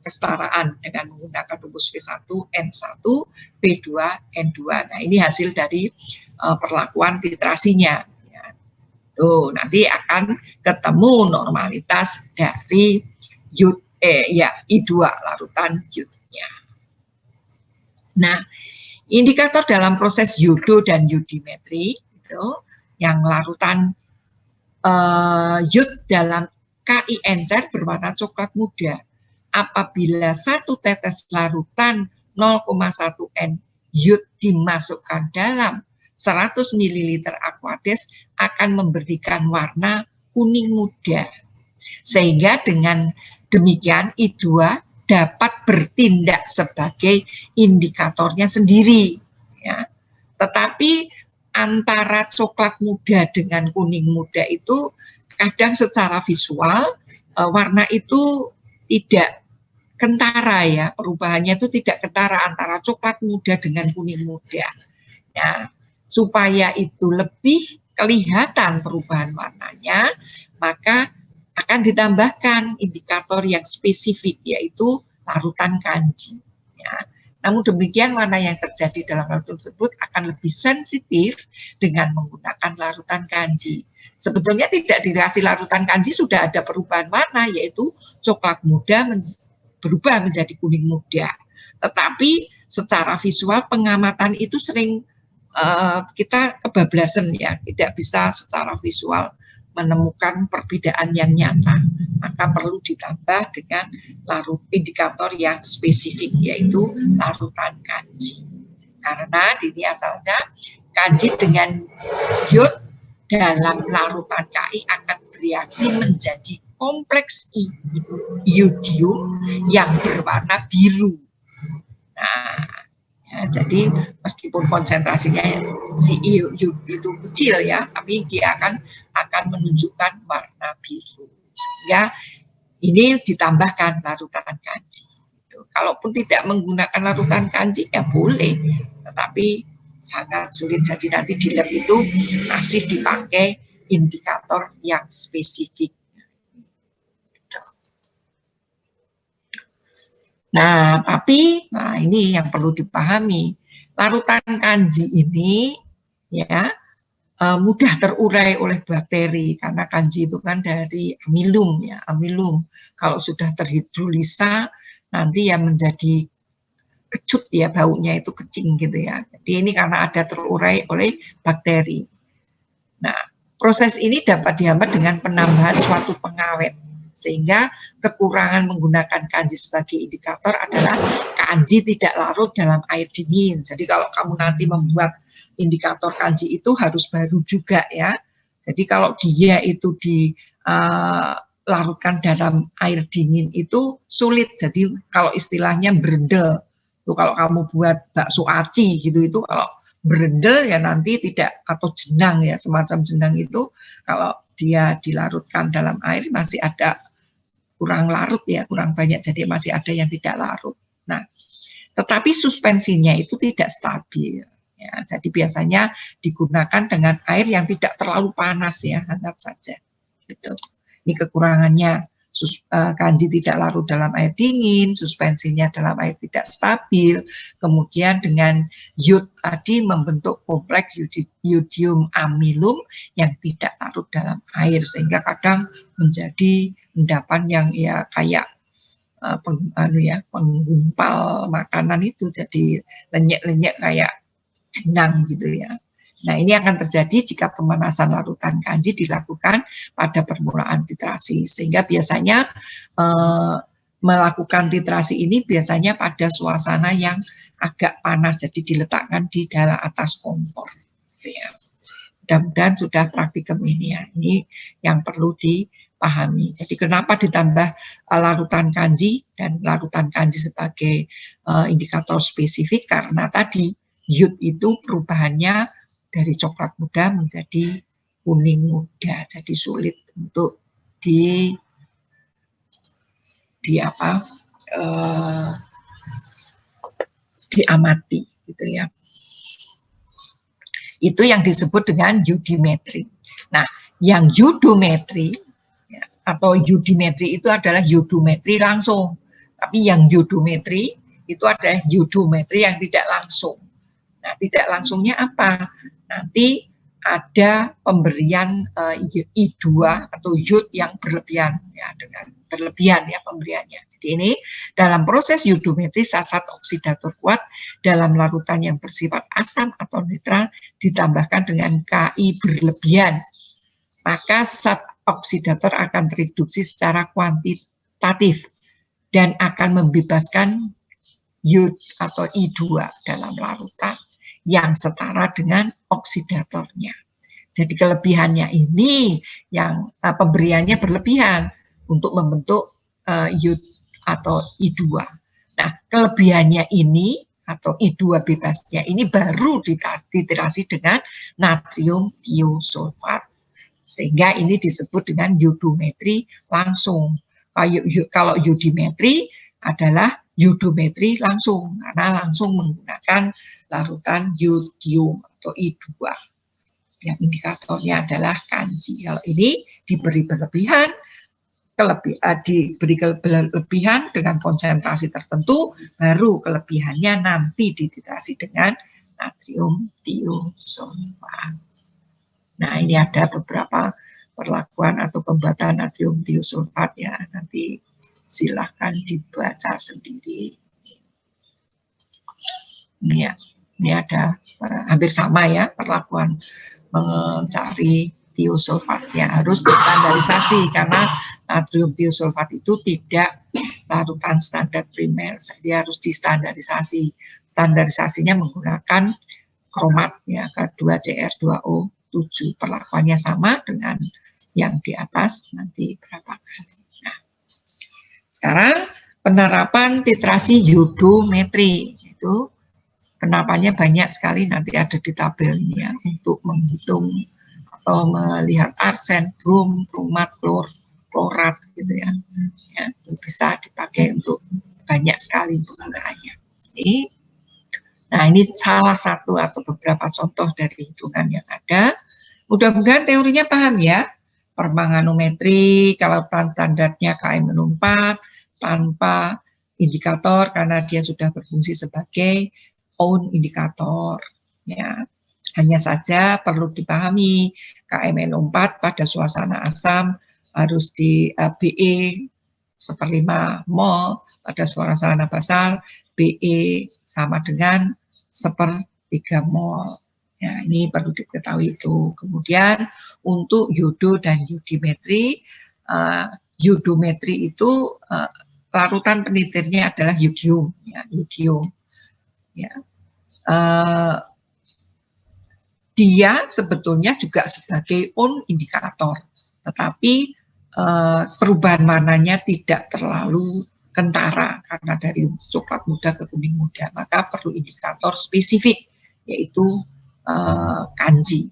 kesetaraan dengan menggunakan rumus V1N1, P2N2. Nah, ini hasil dari perlakuan titrasinya. Ya. Tuh, nanti akan ketemu normalitas dari iod I2 larutan iodnya. Nah, indikator dalam proses iodo dan iodimetri itu yang larutan iod dalam KI encer berwarna coklat muda. Apabila 1 tetes larutan 0,1 N iod dimasukkan dalam 100 ml Aquades akan memberikan warna kuning muda. Sehingga dengan demikian I2 dapat bertindak sebagai indikatornya sendiri. Ya. Tetapi antara coklat muda dengan kuning muda itu kadang secara visual warna itu tidak kentara ya, perubahannya itu tidak kentara antara coklat muda dengan kuning muda. Ya, supaya itu lebih kelihatan perubahan warnanya, maka akan ditambahkan indikator yang spesifik, yaitu larutan kanji. Ya. Namun demikian, warna yang terjadi dalam larutan tersebut akan lebih sensitif dengan menggunakan larutan kanji. Sebetulnya tidak dikasih larutan kanji sudah ada perubahan warna, yaitu coklat muda berubah menjadi kuning muda. Tetapi secara visual pengamatan itu sering kita kebablasan ya, tidak bisa secara visual menemukan perbedaan yang nyata, maka perlu ditambah dengan indikator yang spesifik, yaitu larutan kanji. Karena ini asalnya kanji dengan iod dalam larutan KI akan bereaksi menjadi kompleks iodium yang berwarna biru. Nah, ya, jadi meskipun konsentrasinya si iod itu kecil ya, tapi dia akan menunjukkan warna biru. Sehingga ini ditambahkan larutan kanji. Kalaupun tidak menggunakan larutan kanji ya boleh, tetapi sangat sulit. Jadi nanti di lab itu masih dipakai indikator yang spesifik. Nah, tapi ini yang perlu dipahami. Larutan kanji ini ya mudah terurai oleh bakteri karena kanji itu kan dari amilum ya, amilum. Kalau sudah terhidrolisa nanti ya menjadi kecut ya, baunya itu kecing gitu ya. Jadi ini karena ada terurai oleh bakteri. Nah, proses ini dapat dihambat dengan penambahan suatu pengawet. Sehingga kekurangan menggunakan kanji sebagai indikator adalah kanji tidak larut dalam air dingin. Jadi kalau kamu nanti membuat indikator kanji itu harus baru juga ya. Jadi kalau dia itu dilarutkan dalam air dingin itu sulit. Jadi kalau istilahnya berendel. Kalau kamu buat bakso aci gitu itu kalau berendel ya nanti tidak, atau jenang ya, semacam jenang itu kalau dia dilarutkan dalam air masih ada kurang larut ya, kurang banyak, jadi masih ada yang tidak larut. Nah, tetapi suspensinya itu tidak stabil. Ya, jadi biasanya digunakan dengan air yang tidak terlalu panas ya, hangat saja. Gitu. Ini kekurangannya. Kanji tidak larut dalam air dingin, suspensinya dalam air tidak stabil, kemudian dengan iod tadi membentuk kompleks yodium amilum yang tidak larut dalam air, sehingga kadang menjadi endapan yang ya kayak penggumpal makanan itu, jadi lenyek-lenyek kayak jenang gitu ya. Nah, ini akan terjadi jika pemanasan larutan kanji dilakukan pada permulaan titrasi, sehingga biasanya melakukan titrasi ini biasanya pada suasana yang agak panas, jadi diletakkan di dalam atas kompor. Ya. Mudah-mudahan sudah praktikum ini ya, ini yang perlu dipahami. Jadi kenapa ditambah larutan kanji dan larutan kanji sebagai indikator spesifik, karena tadi iod itu perubahannya dari coklat muda menjadi kuning muda, jadi sulit untuk diamati gitu ya. Itu yang disebut dengan yudimetri. Nah, yang yudometri ya, atau yudimetri itu adalah yudometri langsung, tapi yang yudometri itu adalah yudometri yang tidak langsung. Nah, tidak langsungnya apa? Nanti ada pemberian I2 atau iod yang berlebihan ya, dengan berlebihan ya pemberiannya. Jadi ini dalam proses yudometri zat oksidator kuat dalam larutan yang bersifat asam atau netral ditambahkan dengan Ki berlebihan, maka zat oksidator akan tereduksi secara kuantitatif dan akan membebaskan iod atau I2 dalam larutan yang setara dengan oksidatornya. Jadi kelebihannya ini yang pemberiannya berlebihan untuk membentuk iod atau I2. Nah, kelebihannya ini atau I2 bebasnya ini baru dititrasi dengan natrium tiosulfat. Sehingga ini disebut dengan yudometri langsung. Kalau yudimetri adalah yudometri langsung, karena langsung menggunakan larutan yodium atau I2. Yang indikatornya adalah kanji. Kalau ini diberi berlebihan, diberi kelebihan dengan konsentrasi tertentu, baru kelebihannya nanti dititrasi dengan natrium tiosulfat. Nah, ini ada beberapa perlakuan atau pembuatan natrium tiosulfat ya, nanti silahkan dibaca sendiri. Ini ada hampir sama ya perlakuan mencari tiosulfatnya, harus standarisasi karena natrium tiosulfat itu tidak larutan standar primer, jadi harus distandarisasi. Standarisasinya menggunakan kromat ya, K2Cr2O7, perlakuannya sama dengan yang di atas, nanti berapa kali. Nah, sekarang penerapan titrasi yudometri itu penerapannya banyak sekali, nanti ada di tabel ini ya, untuk menghitung atau melihat arsen, brom, bromat, klorat gitu ya. Itu bisa dipakai untuk banyak sekali penggunaannya. Nah, ini salah satu atau beberapa contoh dari hitungan yang ada. Mudah-mudahan teorinya paham ya. Permanganometri, kalau standarnya KM-4 tanpa indikator karena dia sudah berfungsi sebagai own indikator ya. Hanya saja perlu dipahami KMNO4 pada suasana asam harus di BE 1/5 mol, pada suasana basal BE sama dengan 1/3 mol. Ya, ini perlu diketahui itu. Kemudian untuk yodo dan yudimetri, yudometri itu larutan penitirnya adalah yodium, ya, yodium. Ya. Dia sebetulnya juga sebagai own indikator, tetapi perubahan warnanya tidak terlalu kentara karena dari coklat muda ke kuning muda, maka perlu indikator spesifik yaitu kanji.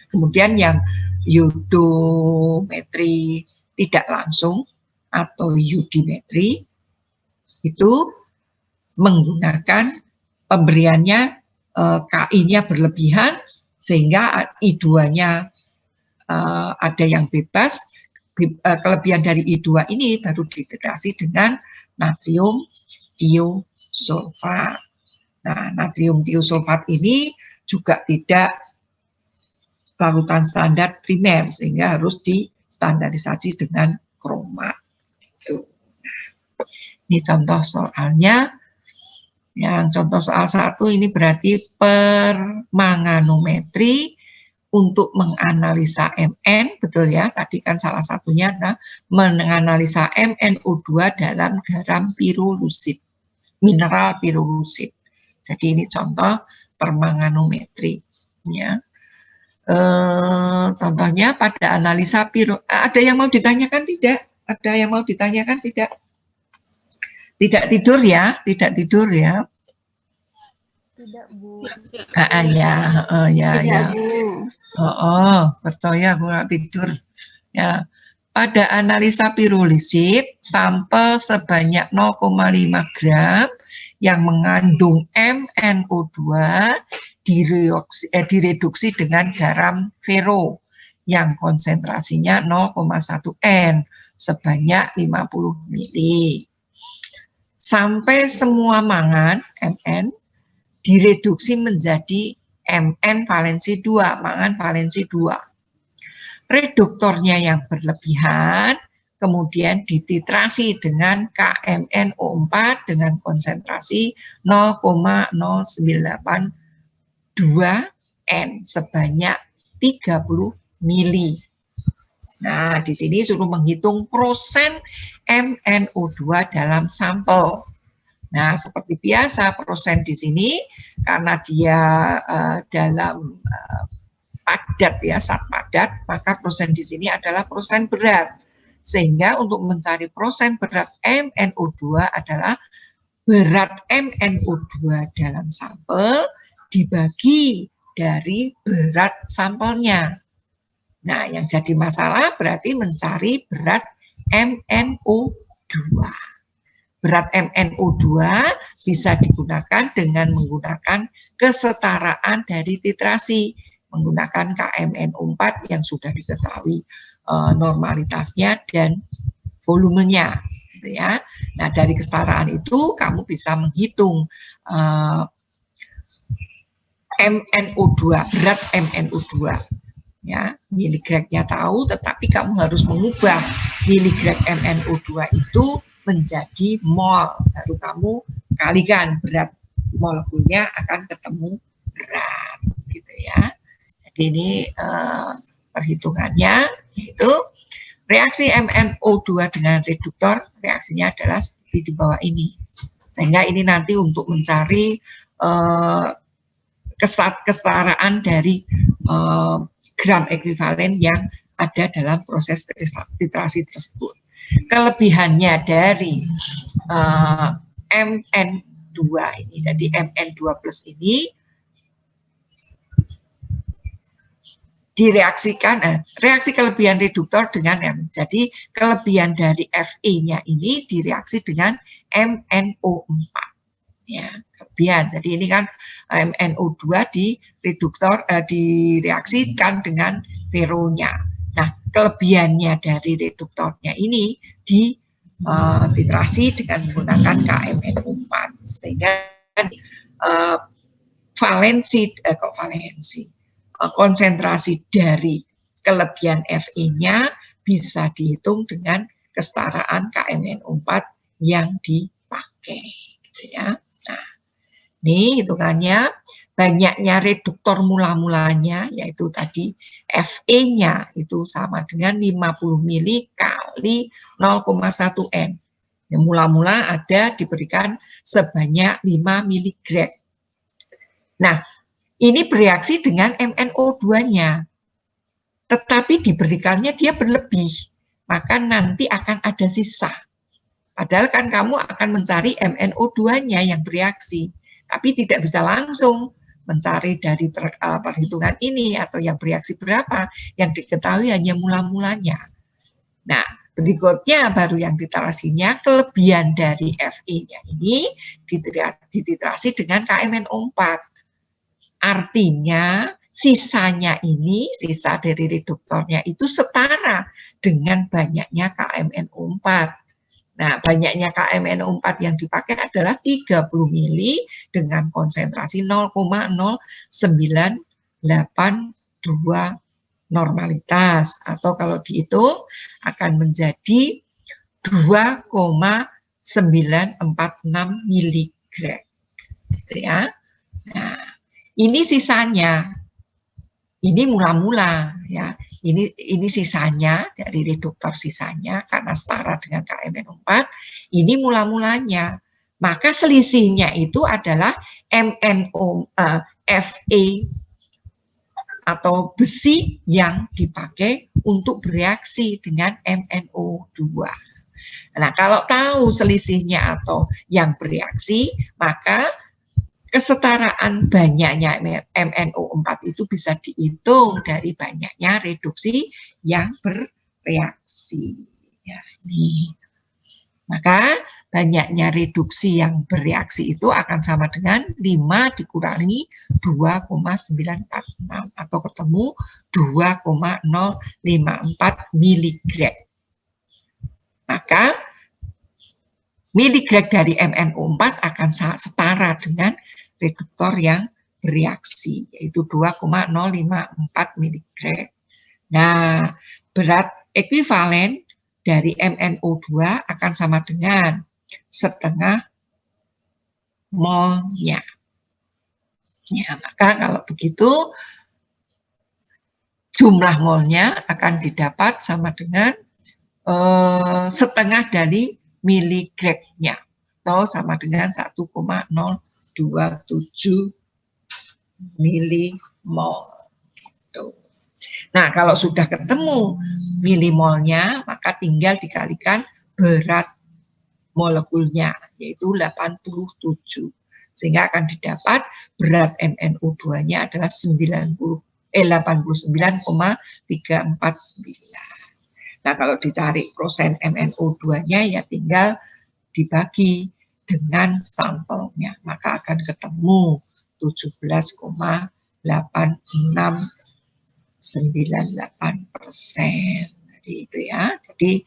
Kemudian yang yudometri tidak langsung atau yudimetri itu menggunakan pemberiannya KI-nya berlebihan sehingga I2-nya ada yang bebas. Kelebihan dari I2 ini baru dititrasi dengan natrium tiosulfat. Nah, natrium tiosulfat ini juga tidak larutan standar primer sehingga harus distandarisasi dengan kromat. Ini contoh soalnya. Yang contoh soal 1 ini berarti permanganometri untuk menganalisa Mn, betul ya, tadi kan salah satunya adalah menganalisa MnO2 dalam garam pirolusit, mineral pirolusit. Jadi ini contoh permanganometri. Ya. Contohnya pada analisa ada yang mau ditanyakan tidak? Ada yang mau ditanyakan tidak? Tidak tidur ya, tidak tidur ya. Tidak, Bu. Ya. Percaya aku nggak tidur. Ya. Pada analisa pirolisit, sampel sebanyak 0,5 gram yang mengandung MnO2 direduksi dengan garam fero yang konsentrasinya 0,1 N sebanyak 50 ml. Sampai semua mangan Mn direduksi menjadi Mn valensi 2, mangan valensi 2. Reduktornya yang berlebihan kemudian dititrasi dengan KMnO4 dengan konsentrasi 0,0982 N sebanyak 30 mili. Nah, di sini suruh menghitung prosen MnO2 dalam sampel. Nah, seperti biasa prosen di sini karena dia dalam padat ya, zat padat, maka prosen di sini adalah prosen berat. Sehingga untuk mencari prosen berat MnO2 adalah berat MnO2 dalam sampel dibagi dari berat sampelnya. Nah, yang jadi masalah berarti mencari berat MnO2. Berat MnO2 bisa digunakan dengan menggunakan kesetaraan dari titrasi, menggunakan KMnO4 yang sudah diketahui normalitasnya dan volumenya. Gitu ya. Nah, dari kesetaraan itu kamu bisa menghitung MnO2, berat MnO2. Ya, miligramnya tahu, tetapi kamu harus mengubah miligram MnO2 itu menjadi mol, baru kamu kalikan berat molekulnya akan ketemu berat, gitu ya. Jadi ini perhitungannya, yaitu reaksi MnO2 dengan reduktor, reaksinya adalah seperti di bawah ini. Sehingga ini nanti untuk mencari kesetaraan dari gram ekuivalen yang ada dalam proses titrasi tersebut. Kelebihannya dari Mn2 ini, jadi Mn2 plus ini direaksikan, reaksi kelebihan reduktor dengan jadi kelebihan dari Fe-nya ini direaksi dengan MnO4. Ya, kelebihan. Jadi ini kan MnO2 di reduktor direaksikan dengan feronya. Nah, kelebihannya dari reduktornya ini di titrasi dengan menggunakan KMnO4 sehingga konsentrasi dari kelebihan Fe-nya bisa dihitung dengan kesetaraan KMnO4 yang dipakai, gitu ya. Nah, ini hitungannya banyaknya reduktor mula-mulanya, yaitu tadi Fe-nya itu sama dengan 50 mili kali 0,1 N. Yang mula-mula ada diberikan sebanyak 5 miligram. Nah, ini bereaksi dengan MnO2-nya, tetapi diberikannya dia berlebih, maka nanti akan ada sisa. Padahal kan kamu akan mencari MnO2-nya yang bereaksi, tapi tidak bisa langsung mencari dari perhitungan ini atau yang bereaksi berapa, yang diketahui hanya mula-mulanya. Nah, Berikutnya baru yang titrasinya, kelebihan dari Fe-nya ini dititrasi dengan KMNO4. Artinya sisanya ini, sisa dari reduktornya itu setara dengan banyaknya KMNO4. Nah, banyaknya KMNO4 yang dipakai adalah 30 mili dengan konsentrasi 0,0982 normalitas, atau kalau dihitung akan menjadi 2,946 miligram, gitu ya. Nah, ini sisanya, ini mula-mula ya. Ini sisanya dari reduktor sisanya karena setara dengan KMNO4. Ini mula-mulanya. Maka selisihnya itu adalah Fe atau besi yang dipakai untuk bereaksi dengan MnO2. Nah, kalau tahu selisihnya atau yang bereaksi, maka kesetaraan banyaknya MnO4 itu bisa dihitung dari banyaknya reduksi yang bereaksi. Ya, ini. Maka banyaknya reduksi yang bereaksi itu akan sama dengan 5 dikurangi 2,946 atau ketemu 2,054 miligram. Maka miligram dari MnO4 akan setara dengan reduktor yang bereaksi, yaitu 2,054 miligram. Nah, berat ekuivalen dari MnO2 akan sama dengan setengah molnya. Ya, maka kalau begitu jumlah molnya akan didapat sama dengan setengah dari miligramnya, atau sama dengan 1,027 milimol. Gitu. Nah, kalau sudah ketemu milimolnya, maka tinggal dikalikan berat molekulnya, yaitu 87. Sehingga akan didapat berat MnO2-nya adalah 89,349. Nah, kalau dicari prosen MnO2-nya ya tinggal dibagi dengan sampelnya, maka akan ketemu 17,8698%. Jadi itu ya. Jadi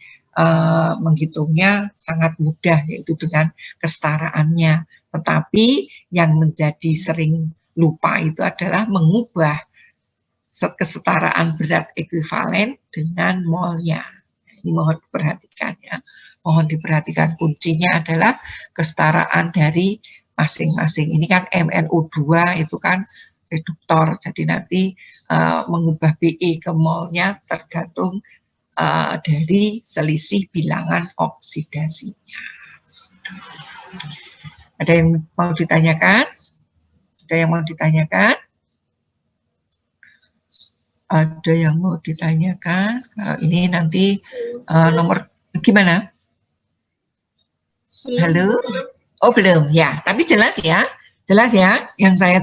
menghitungnya sangat mudah, yaitu dengan kesetaraannya. Tetapi yang menjadi sering lupa itu adalah mengubah kesetaraan berat ekuivalen dengan molnya. Ini mohon diperhatikan ya. Mohon diperhatikan, kuncinya adalah kesetaraan dari masing-masing. Ini kan MnO2 itu kan reduktor, jadi nanti mengubah BE ke molnya tergantung dari selisih bilangan oksidasinya. Ada yang mau ditanyakan? Ada yang mau ditanyakan? Ada yang mau ditanyakan? Kalau ini nanti nomor gimana? Halo? Oh belum ya, tapi jelas ya, yang saya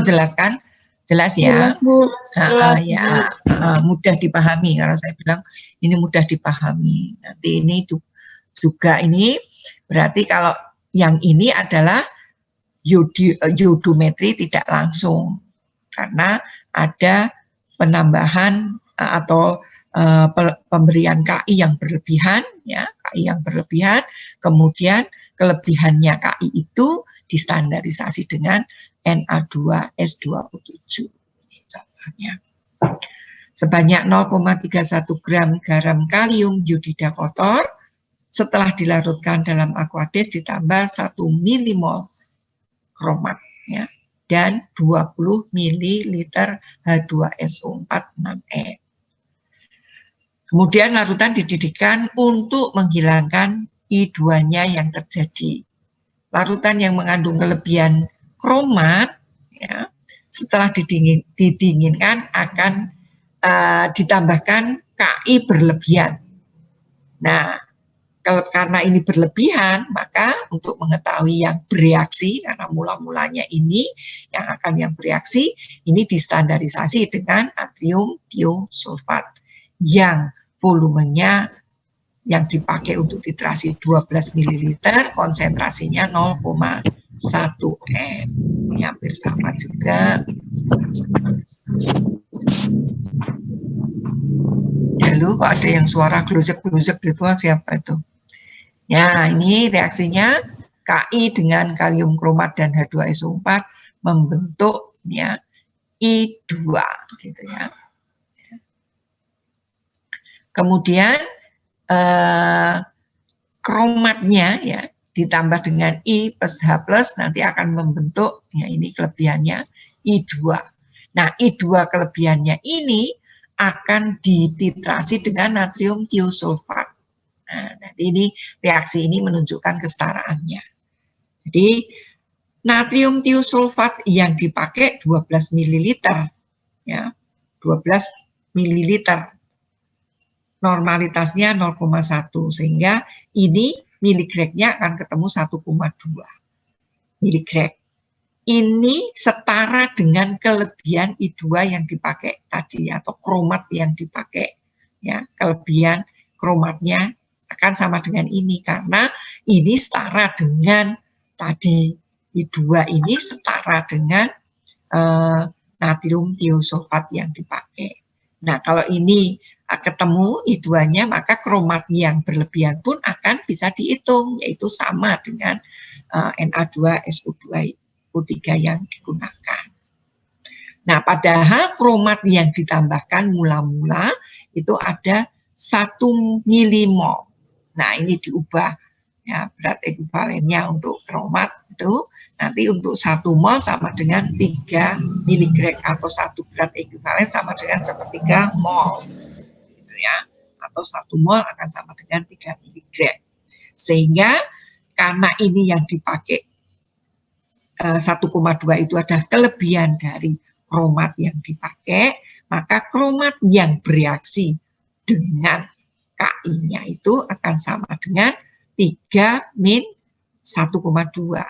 jelaskan. Jelas ya? Jelas, Bu. Jelas, ya, mudah dipahami. Kalau saya bilang ini mudah dipahami. Nanti ini juga ini berarti kalau yang ini adalah iodometri tidak langsung, karena ada penambahan atau pemberian KI yang berlebihan, ya, KI yang berlebihan, kemudian kelebihannya KI itu distandarisasi dengan Na2S2O7. Ini contohnya. Sebanyak 0,31 gram garam kalium iodida kotor setelah dilarutkan dalam aqueous ditambah 1 milimol kromat ya, dan 20 ml H2SO4 6E. Kemudian larutan dididihkan untuk menghilangkan I2-nya yang terjadi. Larutan yang mengandung kelebihan kromat ya, setelah didinginkan akan ditambahkan KI berlebihan. Nah, karena ini berlebihan, maka untuk mengetahui yang bereaksi, karena mula-mulanya ini yang bereaksi, ini distandarisasi dengan natrium tiosulfat yang volumenya yang dipakai untuk titrasi 12 ml, konsentrasinya 0,1 m. Ini hampir sama juga. Lalu kok ada yang suara glujek-glujek gitu, siapa itu? Ya, ini reaksinya Ki dengan kalium kromat dan H2SO4 membentuk ya I2 gitu ya. Kemudian kromatnya ya ditambah dengan I plus H plus nanti akan membentuk ya ini kelebihannya I2. Nah, I2 kelebihannya ini akan dititrasi dengan natrium tiosulfat. Nah, nanti ini reaksi ini menunjukkan kesetaraannya. Jadi natrium tiosulfat yang dipakai 12 ml ya. 12 ml. Normalitasnya 0,1 sehingga ini miligregnya akan ketemu 1,2 miligreg. Ini setara dengan kelebihan I2 yang dipakai tadi atau kromat yang dipakai ya, kelebihan kromatnya akan sama dengan ini karena ini setara dengan tadi I2 ini setara dengan natrium tiosulfat yang dipakai. Nah, kalau ini ketemu I2-nya, maka kromat yang berlebihan pun akan bisa dihitung, yaitu sama dengan Na2SO2 O3 yang digunakan. Nah, padahal kromat yang ditambahkan mula-mula itu ada 1 milimol. Nah, ini diubah ya, berat ekuivalennya untuk kromat itu nanti untuk 1 mol sama dengan 3 miligreg atau 1 berat ekuivalen sama dengan 1/3 mol gitu ya, atau 1 mol akan sama dengan 3 miligreg. Sehingga karena ini yang dipakai 1,2 itu adalah kelebihan dari kromat yang dipakai, maka kromat yang bereaksi dengan Ki-nya itu akan sama dengan 3 min 1,2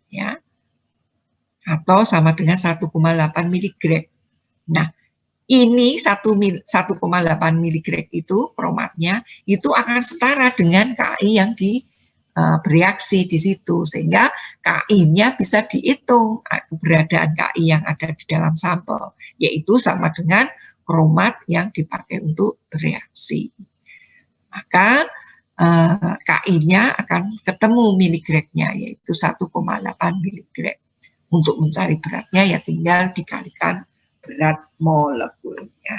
ya, atau sama dengan 1,8 miligreg. Nah, ini 1,8 miligreg itu kromatnya itu akan setara dengan Ki yang bereaksi di situ, sehingga Ki-nya bisa dihitung keberadaan Ki yang ada di dalam sampel, yaitu sama dengan kromat yang dipakai untuk bereaksi. Maka Ki-nya akan ketemu miligregnya, yaitu 1,8 miligreg. Untuk mencari beratnya ya tinggal dikalikan berat molekulnya.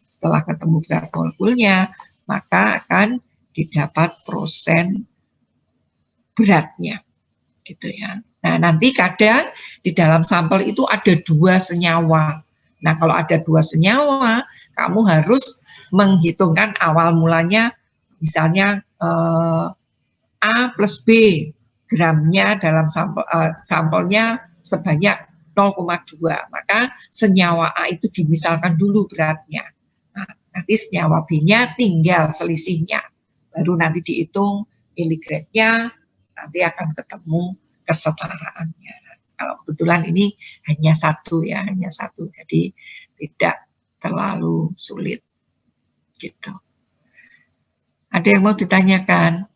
Setelah ketemu berat molekulnya, maka akan didapat persen beratnya, gitu ya. Nah, nanti kadang di dalam sampel itu ada 2 senyawa. Nah, kalau ada 2 senyawa, kamu harus menghitungkan awal mulanya, misalnya A plus B, gramnya dalam sampelnya sebanyak 0,2, maka senyawa A itu dimisalkan dulu beratnya. Nah, nanti senyawa B-nya tinggal selisihnya, baru nanti dihitung miligregnya, nanti akan ketemu kesetaraannya. Kalau kebetulan ini hanya 1 ya, hanya 1, jadi tidak terlalu sulit gitu. Ada yang mau ditanyakan?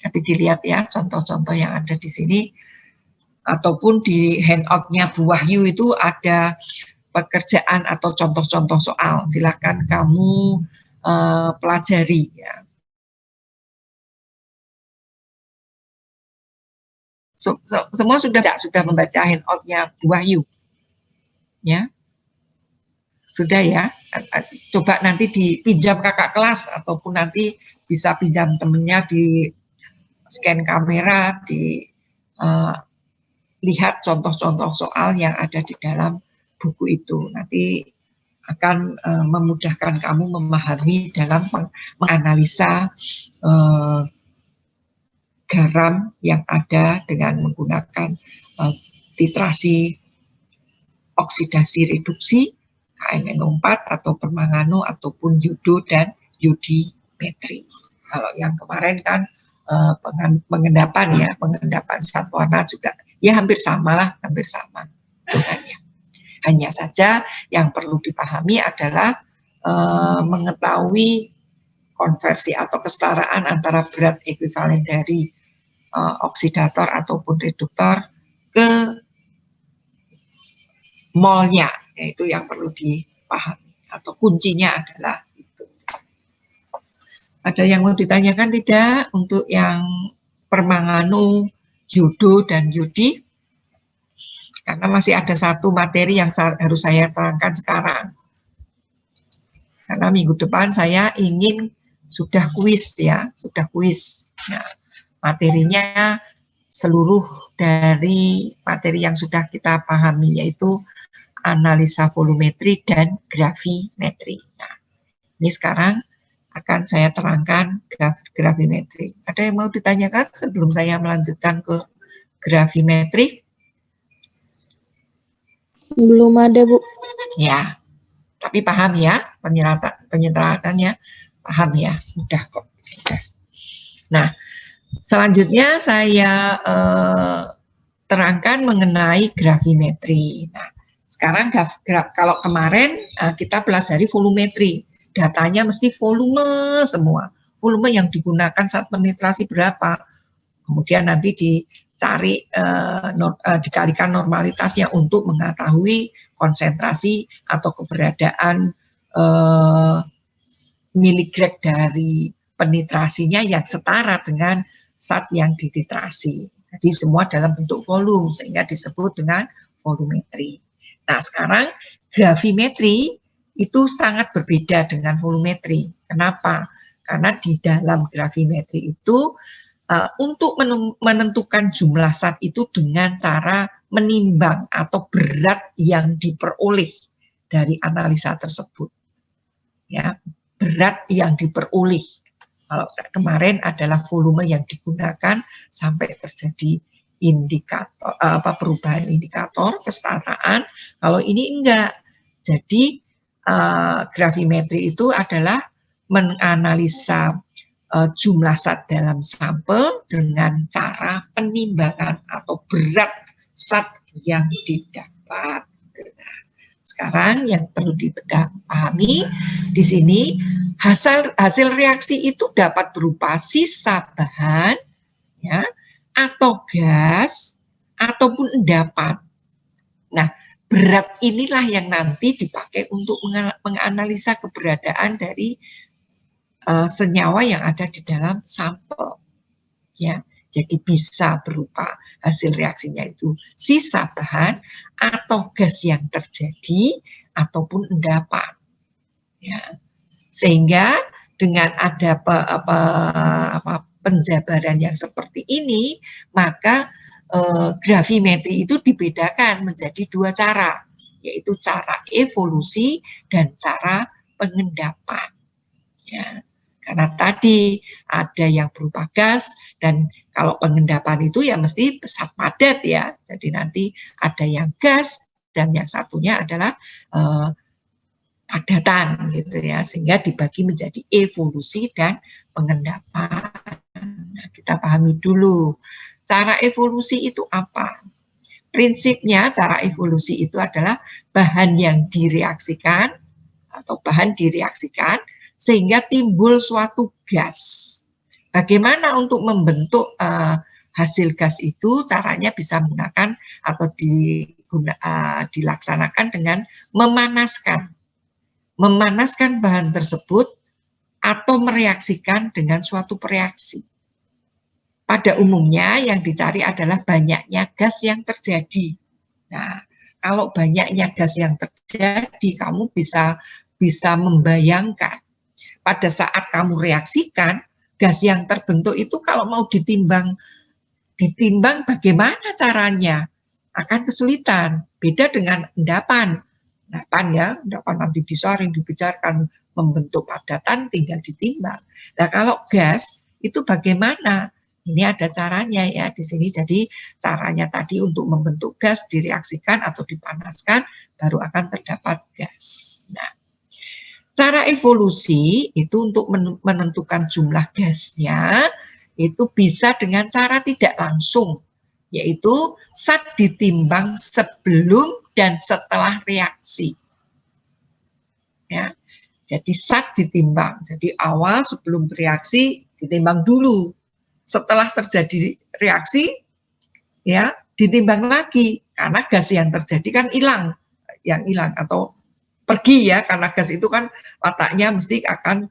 Nanti dilihat ya contoh-contoh yang ada di sini, ataupun di handout-nya Bu Wahyu itu ada pekerjaan atau contoh-contoh soal. Silakan kamu pelajari ya. Semua sudah membaca handout-nya Bu Wahyu, ya sudah ya. Coba nanti dipinjam kakak kelas ataupun nanti bisa pinjam temennya, di scan kamera, di lihat contoh-contoh soal yang ada di dalam buku itu. Nanti akan memudahkan kamu memahami dalam menganalisa garam yang ada dengan menggunakan titrasi oksidasi reduksi KNNO4 atau permangano ataupun yodo dan yodimetri. Kalau yang kemarin kan pengendapan ya, pengendapan zat warna juga ya hampir sama lah, hampir sama hitungannya. Hanya saja yang perlu dipahami adalah mengetahui konversi atau kesetaraan antara berat ekuivalen dari oksidator ataupun reduktor ke molnya, yaitu yang perlu dipahami atau kuncinya adalah itu. Ada yang mau ditanyakan tidak untuk yang permanganu, judo, dan yudi? Karena masih ada satu materi yang harus saya terangkan sekarang. Karena minggu depan saya ingin sudah kuis ya, sudah kuis. Nah, materinya seluruh dari materi yang sudah kita pahami, yaitu analisa volumetri dan gravimetri. Nah, ini sekarang akan saya terangkan gravimetri. Ada yang mau ditanyakan sebelum saya melanjutkan ke gravimetri? Belum ada, Bu. Ya, tapi paham ya penyeratannya, paham ya, mudah kok. Nah, selanjutnya saya terangkan mengenai gravimetri. Nah, sekarang kalau kemarin kita pelajari volumetri, datanya mesti volume semua, volume yang digunakan saat penetrasi berapa, kemudian nanti dicari dikalikan normalitasnya untuk mengetahui konsentrasi atau keberadaan miligrad dari penetrasinya yang setara dengan zat yang dititrasi. Jadi semua dalam bentuk volume sehingga disebut dengan volumetri. Nah, sekarang gravimetri itu sangat berbeda dengan volumetri. Kenapa? Karena di dalam gravimetri itu untuk menentukan jumlah zat itu dengan cara menimbang atau berat yang diperoleh dari analisa tersebut. Ya, berat yang diperoleh. Kalau kemarin adalah volume yang digunakan sampai terjadi indikator perubahan indikator kesetaraan. Kalau ini enggak. Jadi gravimetri itu adalah menganalisa jumlah zat dalam sampel dengan cara penimbangan atau berat zat yang didapat. Sekarang yang perlu dipahami di sini hasil reaksi itu dapat berupa sisa bahan, ya, atau gas ataupun endapan. Nah, berat inilah yang nanti dipakai untuk menganalisa keberadaan dari senyawa yang ada di dalam sampel. Ya, jadi bisa berupa hasil reaksinya itu sisa bahan atau gas yang terjadi ataupun endapan. Ya, sehingga dengan ada penjabaran yang seperti ini, maka gravimetri itu dibedakan menjadi dua cara, yaitu cara evolusi dan cara pengendapan. Ya, karena tadi ada yang berupa gas dan kalau pengendapan itu ya mesti zat padat ya. Jadi nanti ada yang gas dan yang satunya adalah padatan gitu ya, sehingga dibagi menjadi evolusi dan pengendapan. Nah, kita pahami dulu cara evolusi itu apa. Prinsipnya cara evolusi itu adalah bahan yang direaksikan atau bahan direaksikan sehingga timbul suatu gas. Bagaimana untuk membentuk hasil gas itu? Caranya bisa menggunakan atau dilaksanakan dengan memanaskan bahan tersebut atau mereaksikan dengan suatu reaksi. Pada umumnya yang dicari adalah banyaknya gas yang terjadi. Nah, kalau banyaknya gas yang terjadi, kamu bisa membayangkan pada saat kamu reaksikan, gas yang terbentuk itu kalau mau ditimbang bagaimana caranya, akan kesulitan. Beda dengan endapan. Endapan ya, endapan nanti disaring, dibicarakan, membentuk padatan, tinggal ditimbang. Nah, kalau gas itu bagaimana? Ini ada caranya ya di sini. Jadi caranya tadi untuk membentuk gas direaksikan atau dipanaskan baru akan terdapat gas. Nah, cara evolusi itu untuk menentukan jumlah gasnya itu bisa dengan cara tidak langsung, yaitu zat ditimbang sebelum dan setelah reaksi. Ya. Jadi SAT ditimbang. Jadi awal sebelum bereaksi ditimbang dulu. Setelah terjadi reaksi, ya ditimbang lagi karena gas yang terjadi kan hilang, atau pergi ya, karena gas itu kan wataknya mesti akan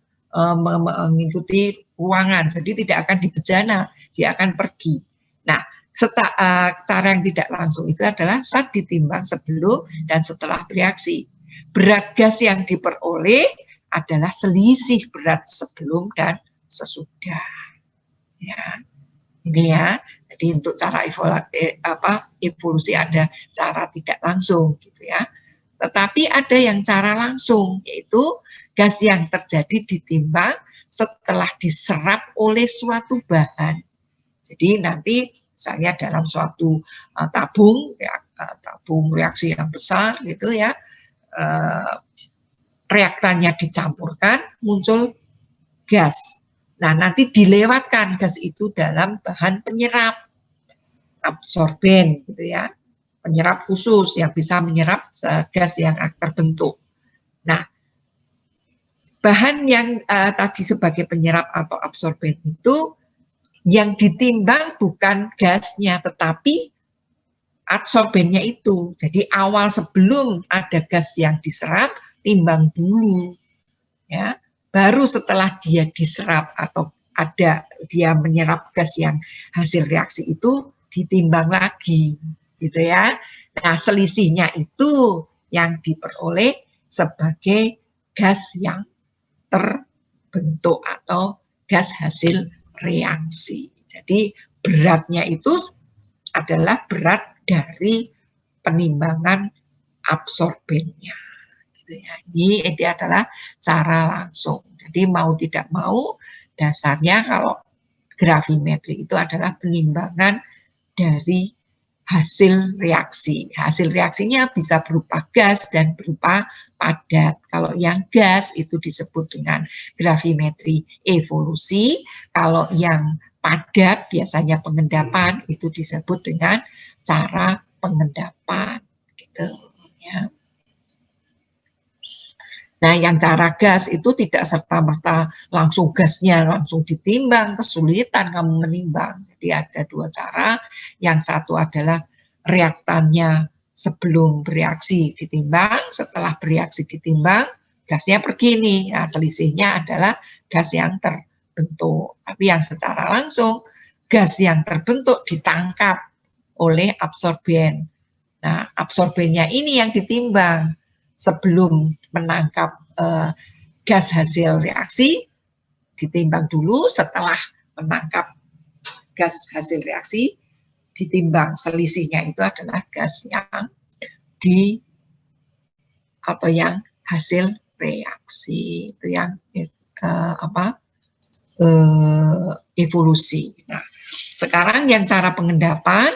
mengikuti ruangan, jadi tidak akan dibejana, dia akan pergi. Nah, cara yang tidak langsung itu adalah SAT ditimbang sebelum dan setelah bereaksi. Berat gas yang diperoleh adalah selisih berat sebelum dan sesudah. Ya, ini ya. Jadi untuk cara evolusi ada cara tidak langsung gitu ya. Tetapi ada yang cara langsung, yaitu gas yang terjadi ditimbang setelah diserap oleh suatu bahan. Jadi nanti misalnya dalam suatu tabung reaksi yang besar gitu ya, reaktannya dicampurkan, muncul gas. Nah, nanti dilewatkan gas itu dalam bahan penyerap, absorben gitu ya, penyerap khusus yang bisa menyerap gas yang terbentuk. Nah, bahan yang tadi sebagai penyerap atau absorben itu yang ditimbang bukan gasnya, tetapi absorbennya itu. Jadi awal sebelum ada gas yang diserap, timbang dulu, ya. Baru setelah dia diserap atau ada dia menyerap gas yang hasil reaksi itu ditimbang lagi, gitu ya. Nah, selisihnya itu yang diperoleh sebagai gas yang terbentuk atau gas hasil reaksi. Jadi beratnya itu adalah berat dari penimbangan absorbennya. Ini adalah cara langsung. Jadi mau tidak mau dasarnya kalau gravimetri itu adalah penimbangan dari hasil reaksi. Hasil reaksinya bisa berupa gas dan berupa padat. Kalau yang gas itu disebut dengan gravimetri evolusi. Kalau yang padat biasanya pengendapan itu disebut dengan cara pengendapan. Gitu ya. Nah, yang cara gas itu tidak serta-merta langsung gasnya langsung ditimbang, kesulitan kamu menimbang. Jadi ada dua cara, yang satu adalah reaktannya sebelum bereaksi ditimbang, setelah bereaksi ditimbang, gasnya pergi nih. Nah, selisihnya adalah gas yang terbentuk. Tapi yang secara langsung, gas yang terbentuk ditangkap oleh absorben. Nah, absorbennya ini yang ditimbang. Sebelum menangkap gas hasil reaksi, ditimbang dulu. Setelah menangkap gas hasil reaksi, ditimbang. Selisihnya itu adalah gas yang yang hasil reaksi. Itu yang evolusi. Nah, sekarang yang cara pengendapan,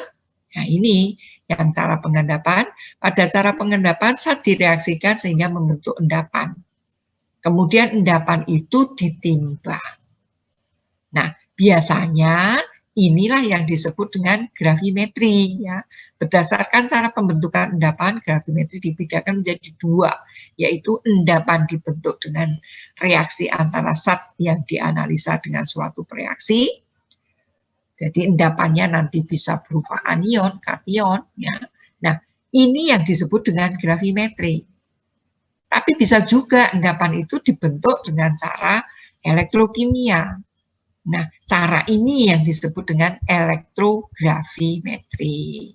nah ini yang cara pengendapan. Pada cara pengendapan SAT direaksikan sehingga membentuk endapan. Kemudian endapan itu ditimbang. Nah, biasanya inilah yang disebut dengan gravimetri ya. Berdasarkan cara pembentukan endapan, gravimetri dibedakan menjadi dua, yaitu endapan dibentuk dengan reaksi antara SAT yang dianalisa dengan suatu reaksi. Jadi endapannya nanti bisa berupa anion, kation, ya. Nah, ini yang disebut dengan gravimetri. Tapi bisa juga endapan itu dibentuk dengan cara elektrokimia. Nah, cara ini yang disebut dengan elektrogravimetri.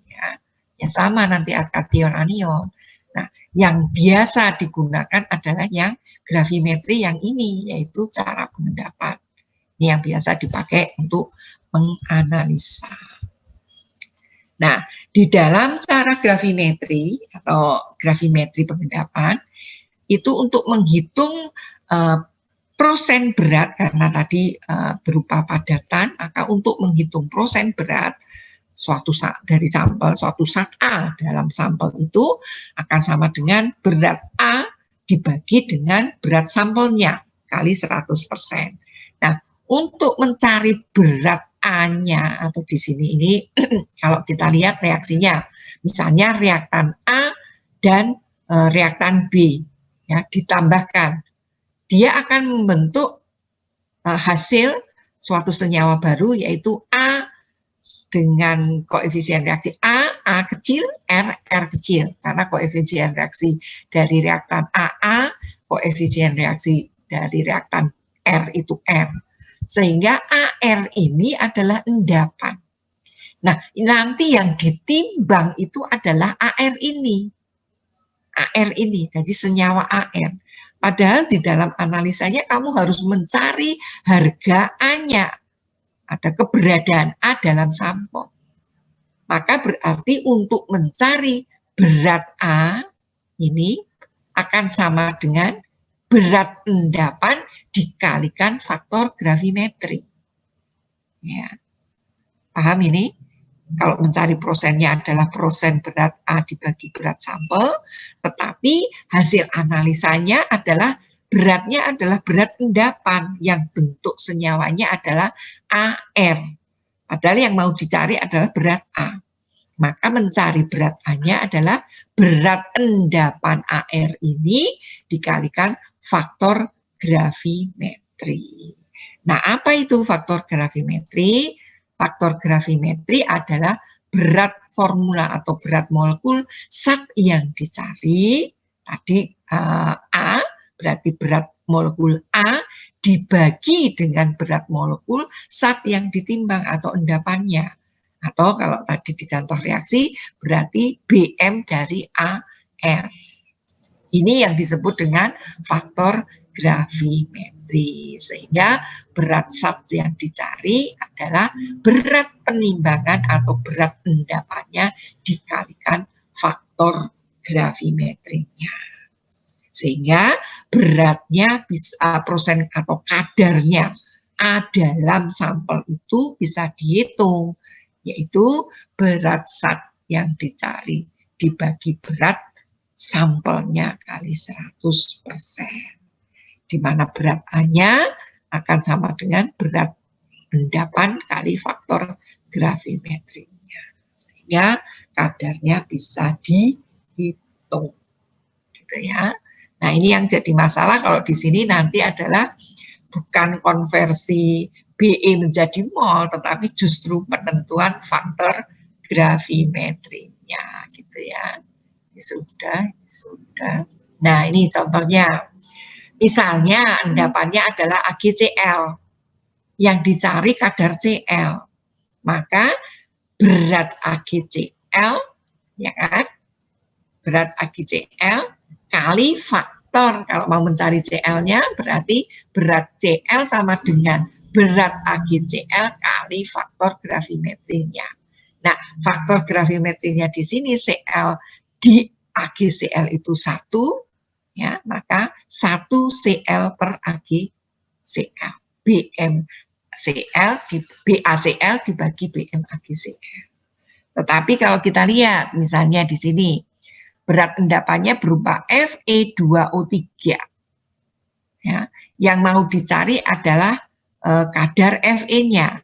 Ya, sama nanti kation, anion. Nah, yang biasa digunakan adalah yang gravimetri yang ini, yaitu cara pengendapan. Ini yang biasa dipakai untuk menganalisa. Nah, di dalam cara gravimetri atau gravimetri pengendapan, itu untuk menghitung prosen berat, karena tadi berupa padatan, maka untuk menghitung prosen berat dari sampel, suatu zat A dalam sampel itu akan sama dengan berat A dibagi dengan berat sampelnya kali 100%. Nah, untuk mencari berat A-nya atau di sini ini kalau kita lihat reaksinya, misalnya reaktan A dan reaktan B ya ditambahkan. dia akan membentuk hasil suatu senyawa baru, yaitu A dengan koefisien reaksi A kecil, R kecil. Karena koefisien reaksi dari reaktan AA, koefisien reaksi dari reaktan R itu R. Sehingga AR ini adalah endapan. Nah, nanti yang ditimbang itu adalah AR ini. AR ini, jadi senyawa AR. Padahal di dalam analisanya kamu harus mencari harga A-nya. Ada keberadaan A dalam sampel. Maka berarti untuk mencari berat A ini akan sama dengan berat endapan dikalikan faktor gravimetri. Ya. Paham ini? Kalau mencari prosennya adalah prosen berat A dibagi berat sampel, tetapi hasil analisanya adalah beratnya adalah berat endapan yang bentuk senyawanya adalah AR. Padahal yang mau dicari adalah berat A. Maka mencari berat A-nya adalah berat endapan AR ini dikalikan faktor gravimetri. Nah, apa itu faktor gravimetri? Faktor gravimetri adalah berat formula atau berat molekul zat yang dicari. Tadi A berarti berat molekul A dibagi dengan berat molekul zat yang ditimbang atau endapannya. Atau kalau tadi di contoh reaksi berarti BM dari AR. Ini yang disebut dengan faktor gravimetri. Sehingga berat zat yang dicari adalah berat penimbangan atau berat endapannya dikalikan faktor gravimetrinya. Sehingga beratnya bisa prosen atau kadarnya A dalam sampel itu bisa dihitung, yaitu berat zat yang dicari dibagi berat sampelnya kali 100%. Di mana berat A-nya akan sama dengan berat endapan kali faktor gravimetrinya. Sehingga kadarnya bisa dihitung. Gitu ya. Nah, ini yang jadi masalah kalau di sini nanti adalah bukan konversi BE menjadi mol, tetapi justru penentuan faktor gravimetrinya, gitu ya. Ini sudah. Nah, ini contohnya. Misalnya endapannya adalah AgCl. Yang dicari kadar Cl. Maka berat AgCl, ya kan? Berat AgCl kali faktor, kalau mau mencari Cl-nya berarti berat Cl sama dengan berat AgCl kali faktor gravimetrinya. Nah, faktor gravimetrinya di sini Cl di AgCl itu 1, ya, maka 1 Cl per AgCl. BACL dibagi BM AgCl. Tetapi kalau kita lihat misalnya di sini berat endapannya berupa Fe2O3. Ya, yang mau dicari adalah kadar Fe-nya.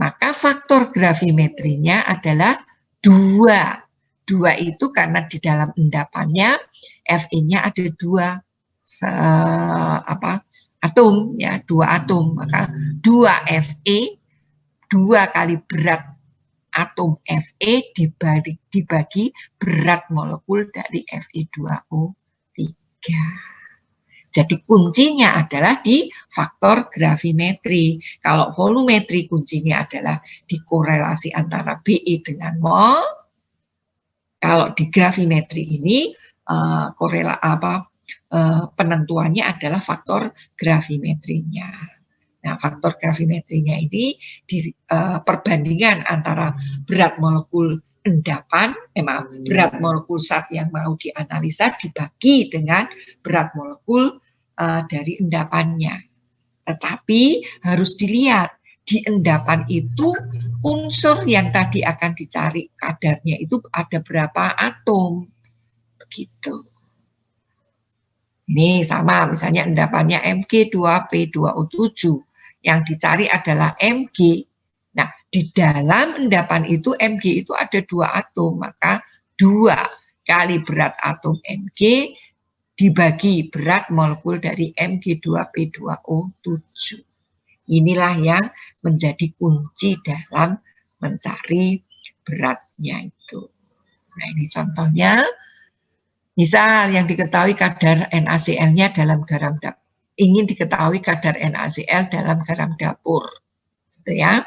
Maka faktor gravimetrinya adalah 2. 2 itu karena di dalam endapannya Fe-nya ada 2 atom, ya, 2 atom. Maka 2 Fe, 2 kali berat atom Fe dibagi berat molekul dari Fe2O3. Jadi kuncinya adalah di faktor gravimetri. Kalau volumetri kuncinya adalah di korelasi antara Be dengan mol. Kalau di gravimetri ini penentuannya adalah faktor gravimetrinya. Nah, faktor gravimetrinya ini di perbandingan antara berat molekul endapan, berat molekul zat yang mau dianalisa dibagi dengan berat molekul dari endapannya. Tetapi harus dilihat di endapan itu unsur yang tadi akan dicari kadarnya itu ada berapa atom, begitu. Ini sama, misalnya endapannya Mg2P2O7. Yang dicari adalah Mg. Nah, di dalam endapan itu Mg itu ada 2 atom, maka 2 kali berat atom Mg dibagi berat molekul dari Mg2P2O7. Inilah yang menjadi kunci dalam mencari beratnya itu. Nah, ini contohnya. Misal yang diketahui kadar NaCl-nya dalam garam dapur. Ingin diketahui kadar NaCl dalam garam dapur. Gitu ya.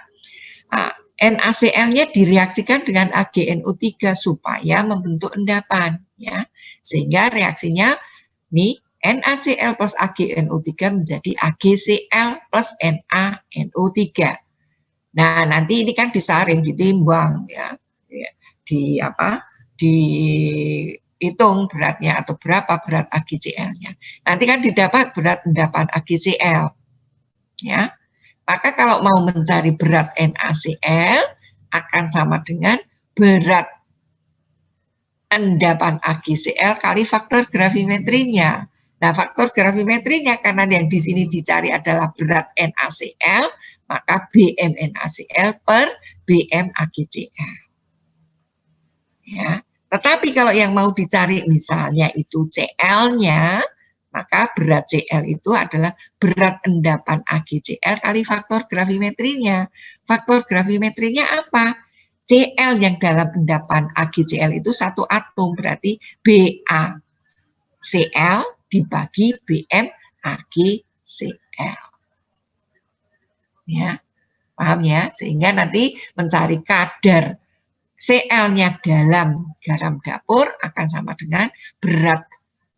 Nah, NaCl-nya direaksikan dengan AgNO3 supaya membentuk endapan. Ya. Sehingga reaksinya nih NaCl plus AgNO3 menjadi AgCl plus NaNO3. Nah, nanti ini kan disaring, ditimbang ya. Dihitung beratnya atau berapa berat AgCl-nya. Nanti kan didapat berat endapan AgCl. Ya. Maka kalau mau mencari berat NaCl akan sama dengan berat endapan AgCl kali faktor gravimetrinya. Nah, faktor gravimetrinya karena yang di sini dicari adalah berat NaCl, maka Bm NaCl per Bm AgCl. Ya. Tetapi kalau yang mau dicari misalnya itu Cl-nya, maka berat Cl itu adalah berat endapan AgCl kali faktor gravimetrinya. Faktor gravimetrinya apa? Cl yang dalam endapan AgCl itu satu atom, berarti BaCl dibagi Bm AgCl. Ya, paham ya? Sehingga nanti mencari kadar Cl-nya dalam garam dapur akan sama dengan berat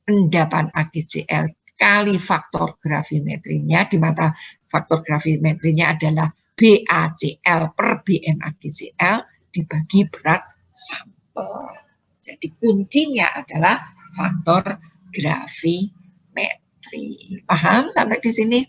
endapan AgCl kali faktor gravimetrinya, di mana faktor gravimetrinya adalah BaCl per Bm AgCl dibagi berat sampel. Jadi kuncinya adalah faktor gravimetri. Paham sampai di sini?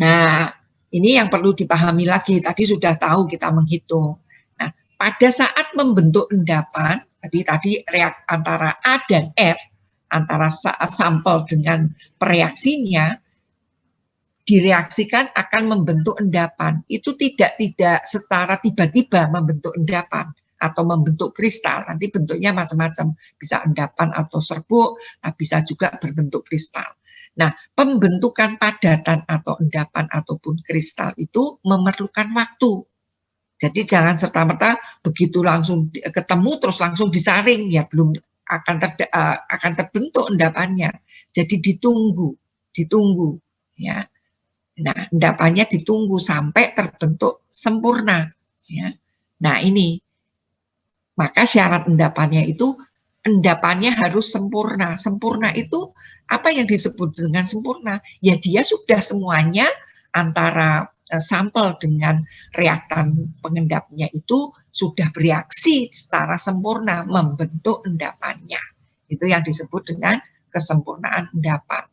Nah, ini yang perlu dipahami lagi. Tadi sudah tahu kita menghitung. Nah, pada saat membentuk endapan, tadi reaksi antara A dan F, antara sampel dengan pereaksinya, direaksikan akan membentuk endapan. Itu tidak secara tiba-tiba membentuk endapan atau membentuk kristal. Nanti bentuknya macam-macam, bisa endapan atau serbuk, bisa juga berbentuk kristal. Nah, pembentukan padatan atau endapan ataupun kristal itu memerlukan waktu. Jadi jangan serta-merta begitu langsung ketemu terus langsung disaring, ya belum akan terbentuk endapannya. Jadi ditunggu ya. Nah, endapannya ditunggu sampai terbentuk sempurna. Ya. Nah, ini. Maka syarat endapannya itu, endapannya harus sempurna. Sempurna itu apa yang disebut dengan sempurna? Ya dia sudah semuanya antara sampel dengan reaktan pengendapnya itu sudah bereaksi secara sempurna membentuk endapannya. Itu yang disebut dengan kesempurnaan endapan.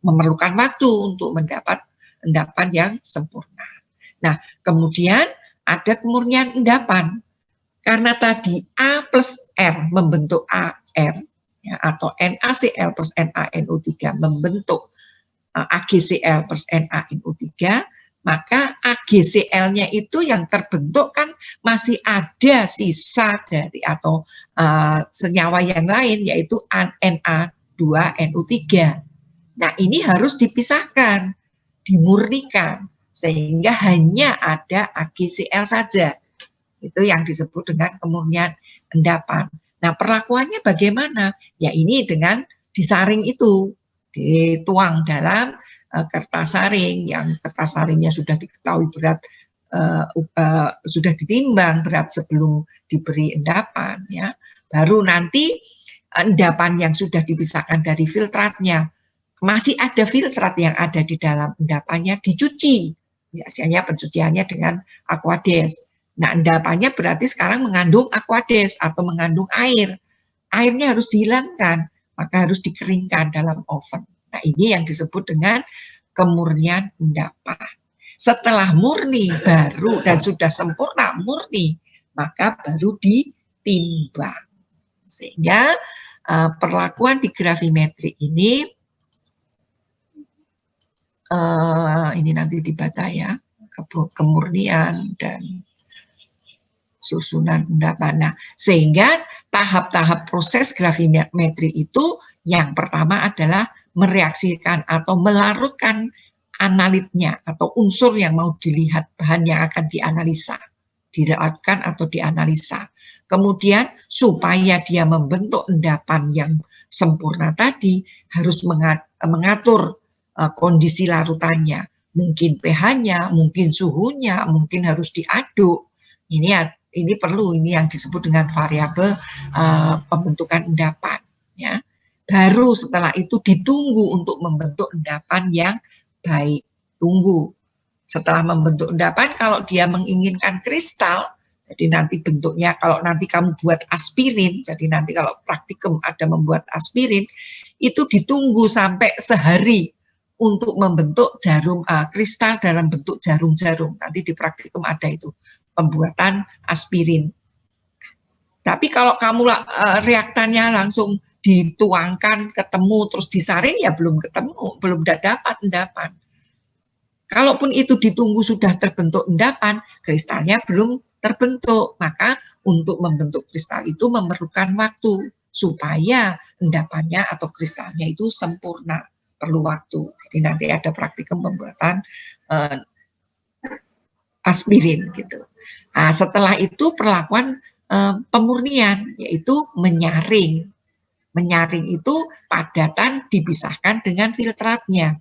Memerlukan waktu untuk mendapat endapan yang sempurna. Nah, kemudian ada kemurnian endapan. Karena tadi A plus R membentuk AR, ya, atau NaCl plus NaNO3 membentuk AgCl plus NaNO3, maka AgCl-nya itu yang terbentuk kan masih ada sisa dari atau senyawa yang lain, yaitu Na2NO3. Nah, ini harus dipisahkan, dimurnikan, sehingga hanya ada AgCl saja. Itu yang disebut dengan kemurnian endapan. Nah, perlakuannya bagaimana? Ya ini dengan disaring itu, dituang dalam kertas saring, yang kertas saringnya sudah diketahui berat, sudah ditimbang berat sebelum diberi endapan, ya. Baru nanti endapan yang sudah dipisahkan dari filtratnya, masih ada filtrat yang ada di dalam endapannya, dicuci. Biasanya pencuciannya dengan Aquades. Nah, endapannya berarti sekarang mengandung Aquades atau mengandung air. Airnya harus dihilangkan, maka harus dikeringkan dalam oven. Nah, ini yang disebut dengan kemurnian endapan. Setelah murni baru dan sudah sempurna murni, maka baru ditimbang. Sehingga perlakuan di gravimetri ini nanti dibaca ya, kemurnian dan susunan endapan. Nah, sehingga tahap-tahap proses gravimetri itu yang pertama adalah mereaksikan atau melarutkan analitnya atau unsur yang mau dilihat, bahan yang akan dianalisa, dilarutkan atau dianalisa. Kemudian supaya dia membentuk endapan yang sempurna tadi harus mengatur kondisi larutannya, mungkin pH-nya, mungkin suhunya, mungkin harus diaduk. Ini perlu, ini yang disebut dengan variabel pembentukan endapan. Ya. Baru setelah itu ditunggu untuk membentuk endapan yang baik. Tunggu. Setelah membentuk endapan, kalau dia menginginkan kristal, jadi nanti bentuknya, kalau nanti kamu buat aspirin, jadi nanti kalau praktikum ada membuat aspirin, itu ditunggu sampai sehari untuk membentuk jarum kristal dalam bentuk jarum-jarum. Nanti di praktikum ada itu pembuatan aspirin. Tapi kalau kamu reaktannya langsung dituangkan, ketemu, terus disaring, ya belum ketemu, belum dapat endapan. Kalaupun itu ditunggu sudah terbentuk endapan, kristalnya belum terbentuk. Maka untuk membentuk kristal itu memerlukan waktu supaya endapannya atau kristalnya itu sempurna. Perlu waktu. Jadi nanti ada praktikum pembuatan aspirin gitu. Nah, setelah itu perlakuan pemurnian, yaitu menyaring. Menyaring itu padatan dipisahkan dengan filtratnya.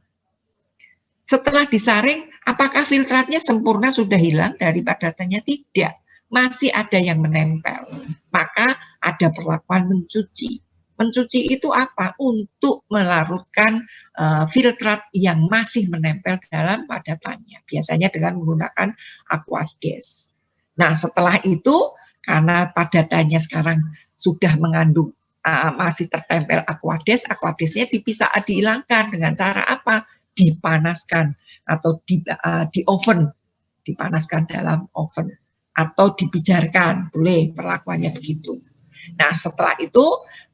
Setelah disaring, apakah filtratnya sempurna sudah hilang dari padatannya? Tidak, masih ada yang menempel. Maka ada perlakuan mencuci. Mencuci itu apa? Untuk melarutkan filtrat yang masih menempel dalam padatannya. Biasanya dengan menggunakan aquades. Nah, setelah itu, karena padatannya sekarang sudah mengandung masih tertempel aquades, aquadesnya dihilangkan dengan cara apa? Dipanaskan atau di oven, dipanaskan dalam oven atau dipijarkan, boleh perlakuannya begitu. Nah, setelah itu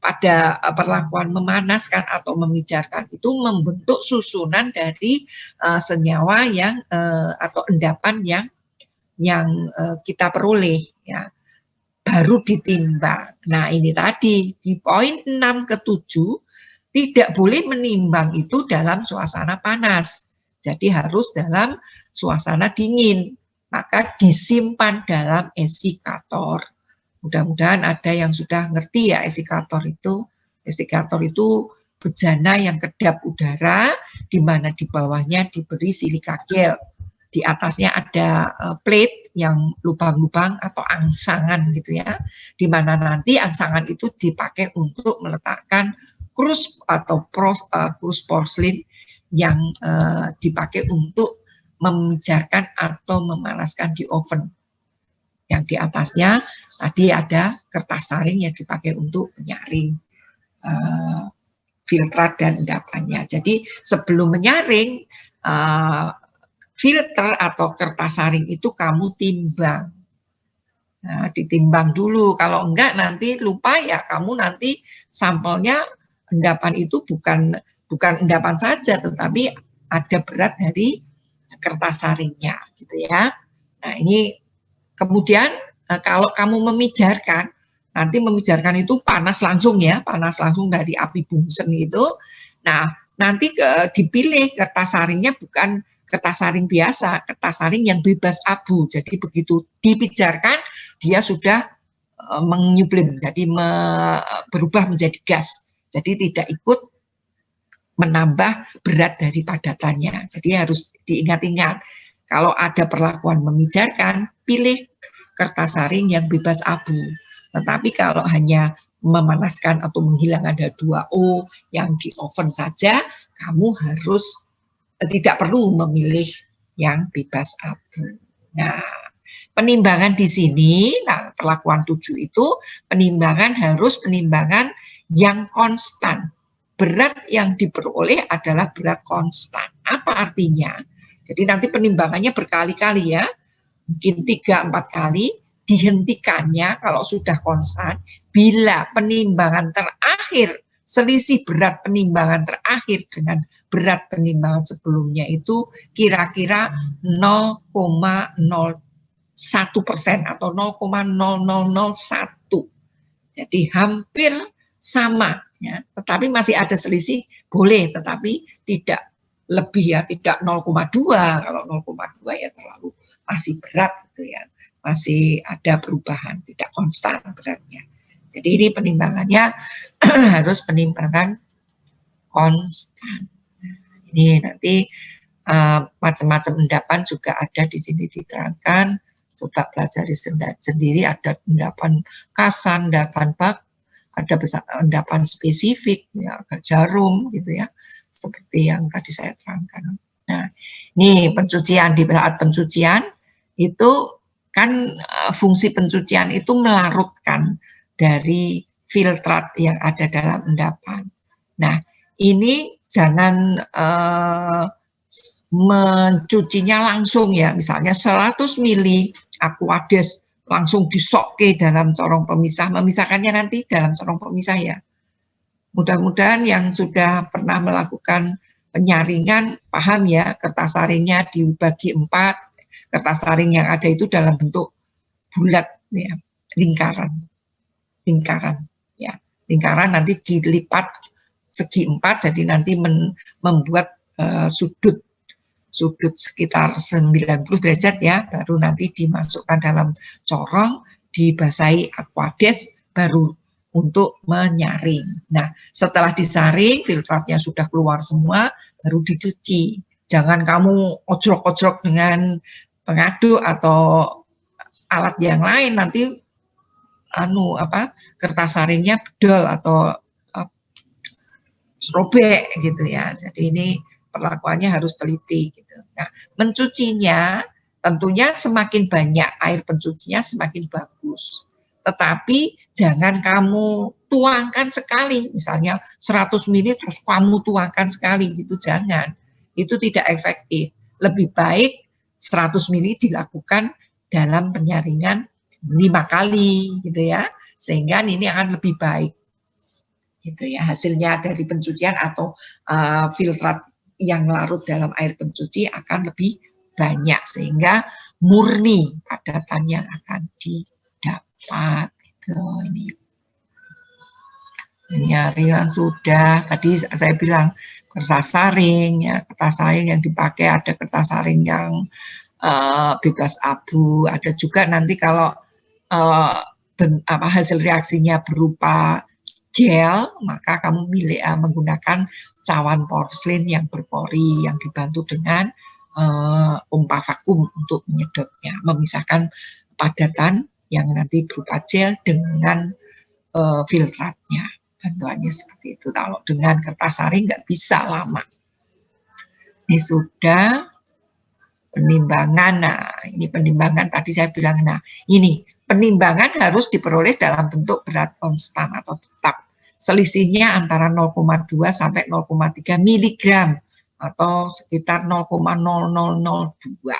pada perlakuan memanaskan atau memijarkan itu membentuk susunan dari senyawa yang atau endapan yang kita peroleh, ya. Baru ditimbang. Nah, ini tadi di poin 6 ke 7 tidak boleh menimbang itu dalam suasana panas. Jadi harus dalam suasana dingin. Maka disimpan dalam esikator. Mudah-mudahan ada yang sudah ngerti ya esikator itu. Esikator itu bejana yang kedap udara, di mana di bawahnya diberi silika gel. Di atasnya ada plate yang lubang-lubang atau angsangan gitu ya, di mana nanti angsangan itu dipakai untuk meletakkan krus atau krus porselin yang dipakai untuk memijarkan atau memanaskan di oven. Yang di atasnya tadi ada kertas saring yang dipakai untuk menyaring filtrat dan endapannya. Jadi sebelum menyaring filter atau kertas saring itu kamu timbang. Nah, ditimbang dulu. Kalau enggak nanti lupa ya kamu nanti sampelnya endapan itu bukan endapan saja, tetapi ada berat dari kertas saringnya, gitu ya. Nah, ini kemudian kalau kamu memijarkan, nanti memijarkan itu panas langsung ya, panas langsung dari api bungsen itu. Nah, nanti dipilih kertas saringnya bukan kertas saring biasa, kertas saring yang bebas abu. Jadi begitu dipijarkan, dia sudah menyublim, jadi berubah menjadi gas. Jadi tidak ikut menambah berat dari padatannya. Jadi harus diingat-ingat, kalau ada perlakuan memijarkan, pilih kertas saring yang bebas abu. Tetapi kalau hanya memanaskan atau menghilangkan H2O yang di oven saja, kamu harus tidak perlu memilih yang bebas abu. Nah, penimbangan di sini, nah perlakuan 7 itu penimbangan harus penimbangan yang konstan. Berat yang diperoleh adalah berat konstan. Apa artinya? Jadi nanti penimbangannya berkali-kali ya, mungkin 3-4 kali, dihentikannya kalau sudah konstan, bila penimbangan terakhir, selisih berat penimbangan terakhir dengan berat penimbangan sebelumnya itu kira-kira 0,01 1% atau 0,0001. Jadi hampir sama ya, tetapi masih ada selisih boleh, tetapi tidak lebih ya, tidak 0,2. Kalau 0,2 ya terlalu masih berat gitu ya. Masih ada perubahan, tidak konstan beratnya. Jadi ini penimbangannya harus penimbangan konstan. Ini nanti macam-macam endapan juga ada di sini diterangkan. Coba pelajari sendiri, ada endapan kasan, endapan bak, ada endapan spesifik, ya, jarum gitu ya, seperti yang tadi saya terangkan. Nah, ini pencucian, di saat pencucian itu kan fungsi pencucian itu melarutkan dari filtrat yang ada dalam endapan. Nah, ini jangan mencucinya langsung ya, misalnya 100 mili Aquades langsung disokke dalam corong pemisah, memisahkannya nanti dalam corong pemisah ya. Mudah-mudahan yang sudah pernah melakukan penyaringan paham ya, kertas saringnya dibagi 4, kertas saring yang ada itu dalam bentuk bulat ya, lingkaran ya, lingkaran nanti dilipat segi 4, jadi nanti membuat sudut sekitar 90 derajat ya, baru nanti dimasukkan dalam corong, dibasahi Aquades, baru untuk menyaring. Nah, setelah disaring, filtratnya sudah keluar semua, baru dicuci. Jangan kamu ojrok-ojrok dengan pengaduk atau alat yang lain, nanti kertas saringnya bedol atau robek gitu ya. Jadi ini perlakuannya harus teliti gitu. Nah, mencucinya tentunya semakin banyak air pencucinya semakin bagus. Tetapi jangan kamu tuangkan sekali, misalnya 100 ml terus kamu tuangkan sekali gitu, jangan. Itu tidak efektif. Lebih baik 100 ml dilakukan dalam penyaringan 5 kali gitu ya. Sehingga ini akan lebih baik. Gitu ya, hasilnya dari pencucian atau filtrat yang larut dalam air pencuci akan lebih banyak, sehingga murni padatan yang akan didapat. Gitu. Ini penyaringan sudah, tadi saya bilang kertas saring ya, kertas saring yang dipakai ada kertas saring yang bebas abu, ada juga nanti kalau hasil reaksinya berupa gel, maka kamu menggunakan cawan porselin yang berpori yang dibantu dengan pompa vakum untuk menyedotnya, memisahkan padatan yang nanti berupa gel dengan filtratnya. Bantuannya seperti itu. Kalau dengan kertas saring nggak bisa lama. Ini sudah penimbangan. Nah, ini penimbangan tadi saya bilang. Nah, ini penimbangan harus diperoleh dalam bentuk berat konstan atau tetap. Selisihnya antara 0,2 sampai 0,3 miligram atau sekitar 0,0002.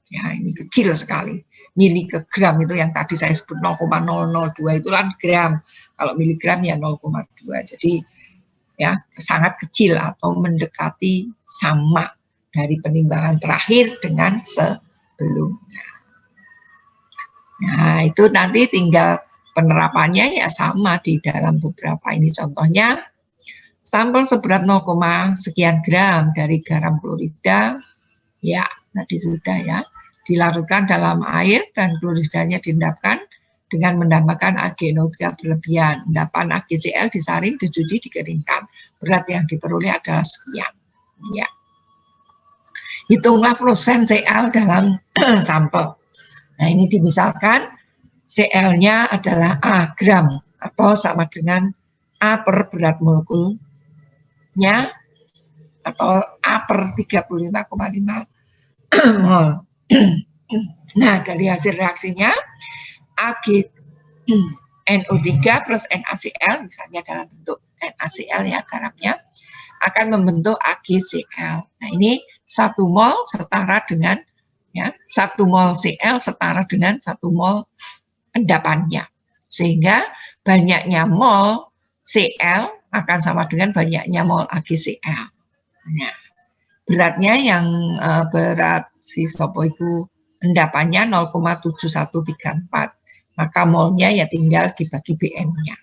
Ya, ini kecil sekali. Mili ke gram itu yang tadi saya sebut 0,002 itu kan gram. Kalau miligram ya 0,2. Jadi ya sangat kecil atau mendekati sama dari penimbangan terakhir dengan sebelumnya. Nah, itu nanti tinggal penerapannya ya sama di dalam beberapa ini. Contohnya, sampel seberat 0, sekian gram dari garam klorida, ya tadi sudah ya, dilarutkan dalam air dan kloridanya diendapkan dengan menambahkan AgNO3 berlebihan. Endapan AgCl disaring, dicuci, dikeringkan. Berat yang diperoleh adalah sekian. Ya. Hitunglah persen Cl dalam sampel. Nah, ini dimisalkan Cl-nya adalah A gram atau sama dengan A per berat molekulnya atau A per 35,5 mol. Nah, dari hasil reaksinya AgNO3 plus NaCl, misalnya dalam bentuk NaCl ya garamnya, akan membentuk AgCl. Nah, ini 1 mol setara dengan ya 1 mol Cl setara dengan 1 mol endapannya. Sehingga banyaknya mol Cl akan sama dengan banyaknya mol AgCl. Nah, beratnya yang berat si sopo itu endapannya 0,7134. Maka molnya ya tinggal dibagi BM-nya.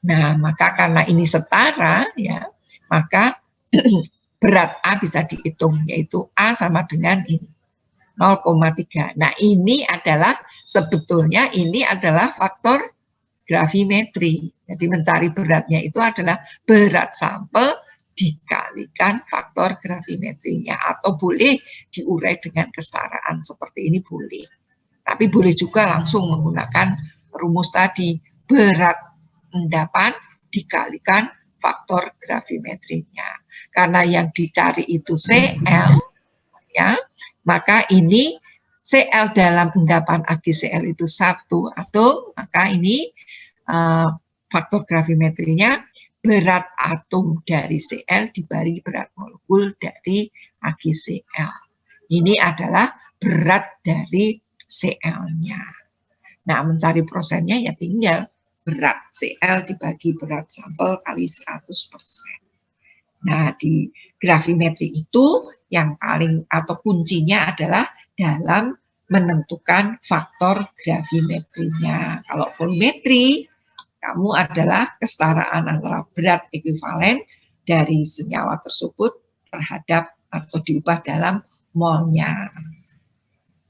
Nah, maka karena ini setara, ya, maka berat A bisa dihitung, yaitu A sama dengan ini, 0,3. Nah, ini adalah sebetulnya ini adalah faktor gravimetri. Jadi mencari beratnya itu adalah berat sampel dikalikan faktor gravimetrinya, atau boleh diurai dengan kesetaraan seperti ini boleh. Tapi boleh juga langsung menggunakan rumus tadi, berat endapan dikalikan faktor gravimetrinya. Karena yang dicari itu CL, ya, maka ini CL dalam endapan AgCl itu 1 atom, maka ini faktor gravimetrinya berat atom dari Cl dibagi berat molekul dari AgCl. Ini adalah berat dari Cl-nya. Nah, mencari prosennya ya tinggal berat Cl dibagi berat sampel kali 100%. Nah, di gravimetri itu yang paling atau kuncinya adalah dalam menentukan faktor gravimetrinya. Kalau volumetri, kamu adalah kesetaraan antara berat ekuivalen dari senyawa tersebut terhadap atau diubah dalam molnya.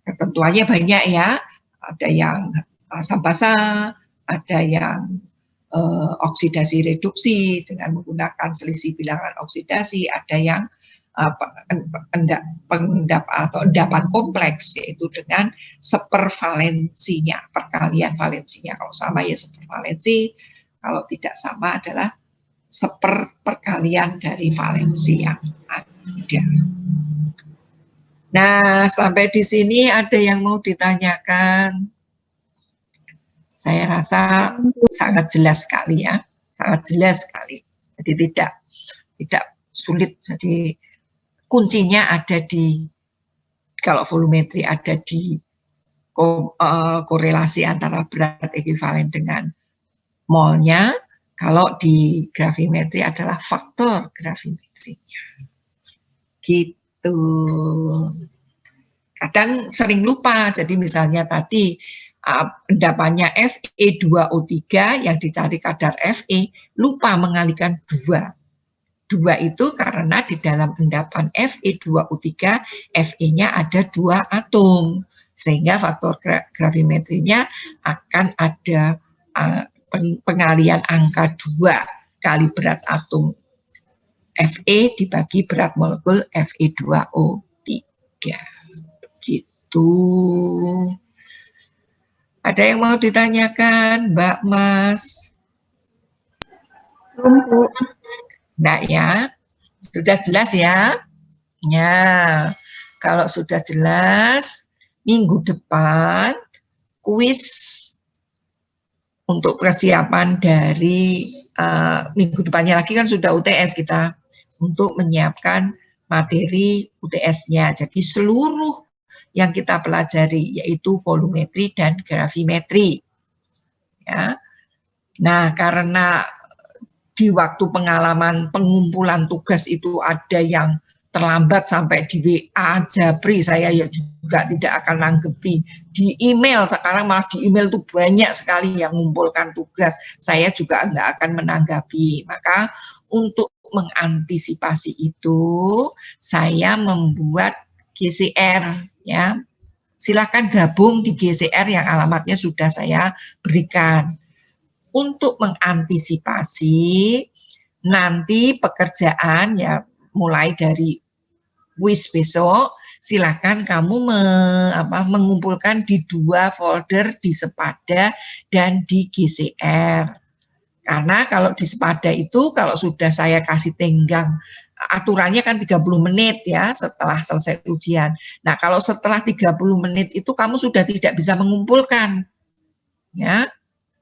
Ketentuannya banyak ya, ada yang asam basa, ada yang oksidasi reduksi dengan menggunakan selisih bilangan oksidasi, ada yang endapan kompleks, yaitu dengan sepervalensinya, perkalian valensinya. Kalau sama ya sepervalensi, kalau tidak sama adalah seperperkalian dari valensi yang ada. Nah, sampai di sini ada yang mau ditanyakan? Saya rasa sangat jelas sekali ya, sangat jelas sekali. Jadi tidak sulit. Jadi kuncinya ada di, kalau volumetri ada di korelasi antara berat ekuivalen dengan molnya, kalau di gravimetri adalah faktor gravimetrinya. Gitu. Kadang sering lupa, jadi misalnya tadi endapannya Fe2O3 yang dicari kadar Fe, lupa mengalihkan 2. 2 itu karena di dalam endapan Fe2O3, Fe-nya ada 2 atom. Sehingga faktor gravimetrinya akan ada pengalian angka 2 kali berat atom Fe dibagi berat molekul Fe2O3. Begitu. Ada yang mau ditanyakan, Mbak Mas? Nah ya, sudah jelas ya? Ya, kalau sudah jelas, minggu depan kuis untuk persiapan dari minggu depannya lagi kan sudah UTS kita, untuk menyiapkan materi UTS-nya. Jadi seluruh yang kita pelajari yaitu volumetri dan gravimetri. Ya. Nah, karena di waktu pengalaman pengumpulan tugas itu ada yang terlambat sampai di WA Japri, saya ya juga tidak akan nanggepi. Di email, sekarang malah di email tuh banyak sekali yang mengumpulkan tugas, saya juga nggak akan menanggapi. Maka untuk mengantisipasi itu, saya membuat GCR, ya. Silakan gabung di GCR yang alamatnya sudah saya berikan. Untuk mengantisipasi nanti pekerjaan ya mulai dari kuis besok, silakan kamu mengumpulkan di 2 folder, di Sepada dan di GCR. Karena kalau di Sepada itu kalau sudah saya kasih tenggang, aturannya kan 30 menit ya setelah selesai ujian. Nah, kalau setelah 30 menit itu kamu sudah tidak bisa mengumpulkan. Ya.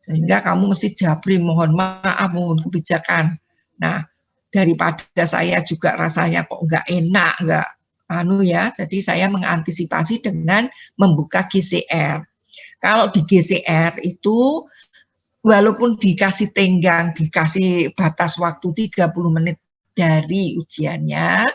Sehingga kamu mesti Japri, mohon maaf, mohon kebijakan. Nah, daripada saya juga rasanya kok nggak enak, nggak ya, jadi saya mengantisipasi dengan membuka GCR. Kalau di GCR itu walaupun dikasih tenggang, dikasih batas waktu 30 menit dari ujiannya,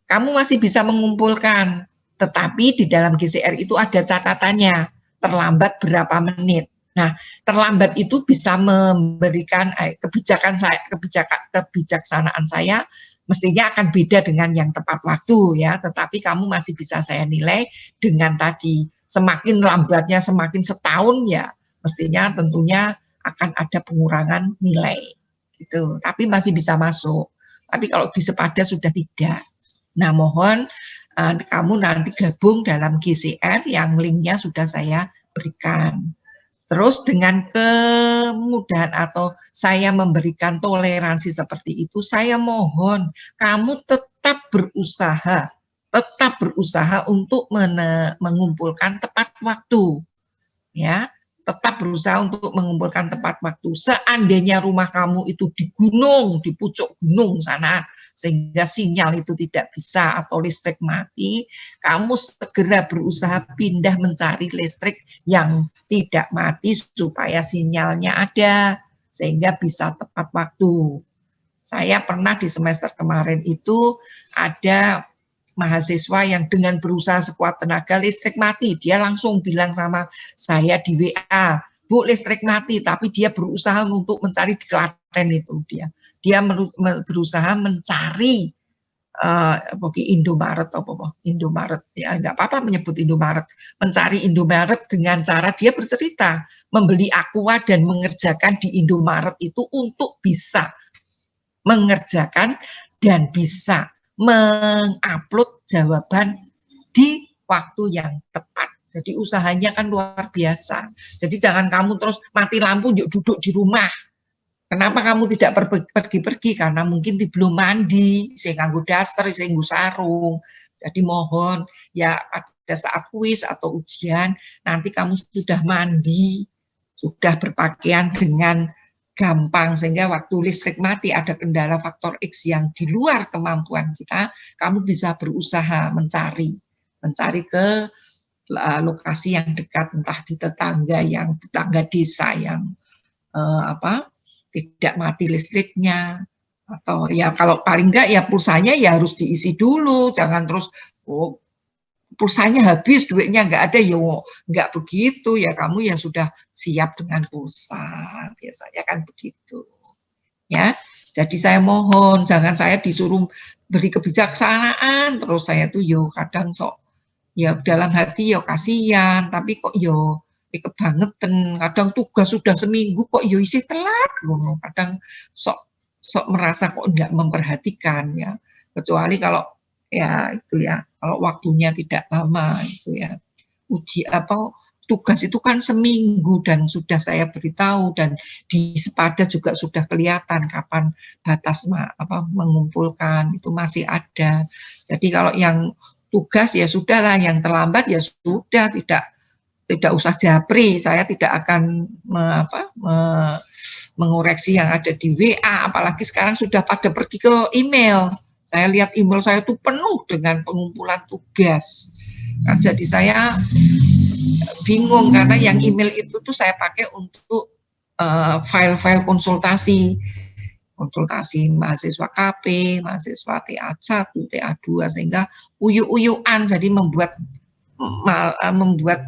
kamu masih bisa mengumpulkan. Tetapi di dalam GCR itu ada catatannya, terlambat berapa menit. Nah, terlambat itu bisa memberikan kebijaksanaan saya mestinya akan beda dengan yang tepat waktu ya, tetapi kamu masih bisa saya nilai dengan tadi semakin lambatnya semakin setahun ya, mestinya tentunya akan ada pengurangan nilai gitu, tapi masih bisa masuk. Tapi kalau di Sepada sudah tidak. Nah, mohon kamu nanti gabung dalam GCR yang linknya sudah saya berikan. Terus dengan kemudahan atau saya memberikan toleransi seperti itu, saya mohon kamu tetap berusaha untuk mengumpulkan tepat waktu, ya, tetap berusaha untuk mengumpulkan tepat waktu. Seandainya rumah kamu itu di gunung, di pucuk gunung sana, sehingga sinyal itu tidak bisa atau listrik mati, kamu segera berusaha pindah mencari listrik yang tidak mati supaya sinyalnya ada, sehingga bisa tepat waktu. Saya pernah di semester kemarin itu ada mahasiswa yang dengan berusaha sekuat tenaga listrik mati, dia langsung bilang sama saya di WA, Bu, listrik mati, tapi dia berusaha untuk mencari di Klaten itu dia berusaha mencari Indomaret Indomaret ya nggak apa-apa menyebut Indomaret, mencari Indomaret dengan cara dia bercerita membeli Aqua dan mengerjakan di Indomaret itu untuk bisa mengerjakan dan bisa mengupload jawaban di waktu yang tepat. Jadi usahanya kan luar biasa. Jadi jangan kamu terus mati lampu yuk duduk di rumah. Kenapa kamu tidak pergi-pergi? Karena mungkin belum mandi, saya nganggo daster, saya nganggo sarung. Jadi mohon ya pada saat kuis atau ujian nanti kamu sudah mandi, sudah berpakaian dengan gampang sehingga waktu listrik mati ada kendala faktor X yang di luar kemampuan kita, kamu bisa berusaha mencari ke lokasi yang dekat, entah di tetangga desa yang tidak mati listriknya, atau ya kalau paling enggak ya pulsanya ya harus diisi dulu, jangan terus pulsanya habis, duitnya enggak ada, ya enggak begitu ya, kamu yang sudah siap dengan pulsa, biasanya kan begitu ya. Jadi saya mohon jangan saya disuruh beri kebijaksanaan terus saya tuh yo kadang sok ya dalam hati yo kasihan, tapi kok yo kebangetan, kadang tugas sudah seminggu kok yo isi telat, kadang sok merasa kok enggak memperhatikan ya, kecuali kalau ya itu ya kalau waktunya tidak lama itu ya, tugas itu kan seminggu dan sudah saya beritahu dan di Sepada juga sudah kelihatan kapan batas mengumpulkan itu masih ada. Jadi kalau yang tugas ya sudahlah, yang terlambat ya sudah, tidak usah japri, saya tidak akan mengoreksi yang ada di WA, apalagi sekarang sudah pada pergi ke email. Saya lihat email saya itu penuh dengan pengumpulan tugas. Nah, jadi saya bingung karena yang email itu tuh saya pakai untuk file-file konsultasi mahasiswa KP, mahasiswa TA1, TA2, sehingga uyuk-uyukan, jadi membuat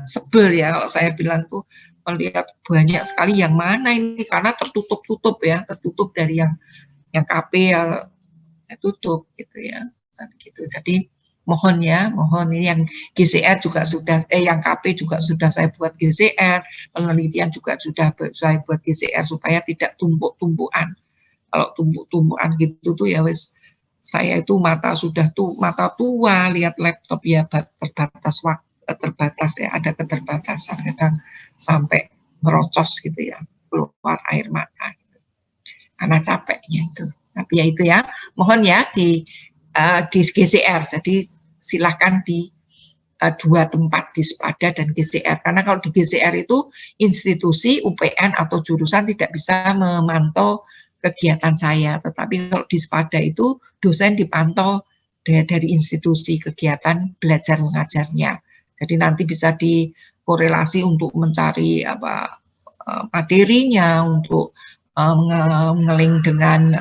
sebel ya kalau saya bilang tuh melihat banyak sekali yang mana ini karena tertutup ya, tertutup dari yang KP ya tutup gitu ya, gitu. Jadi mohon ini yang GCR juga sudah yang KP juga sudah saya buat GCR, penelitian juga sudah saya buat GCR supaya tidak tumpuk-tumpukan. Kalau tumpuk-tumpukan gitu tuh ya wes saya itu mata tua, lihat laptop ya terbatas ya, ada keterbatasan, kadang sampai merocos gitu ya, keluar air mata gitu. Karena capeknya itu. Tapi ya itu ya, mohon ya di GCR. Jadi silahkan di dua tempat di Sepada dan GCR. Karena kalau di GCR itu institusi UPN atau jurusan tidak bisa memantau kegiatan saya, tetapi kalau di Sepada itu dosen dipantau dari institusi kegiatan belajar mengajarnya. Jadi nanti bisa dikorelasi untuk mencari materinya, untuk mengeling dengan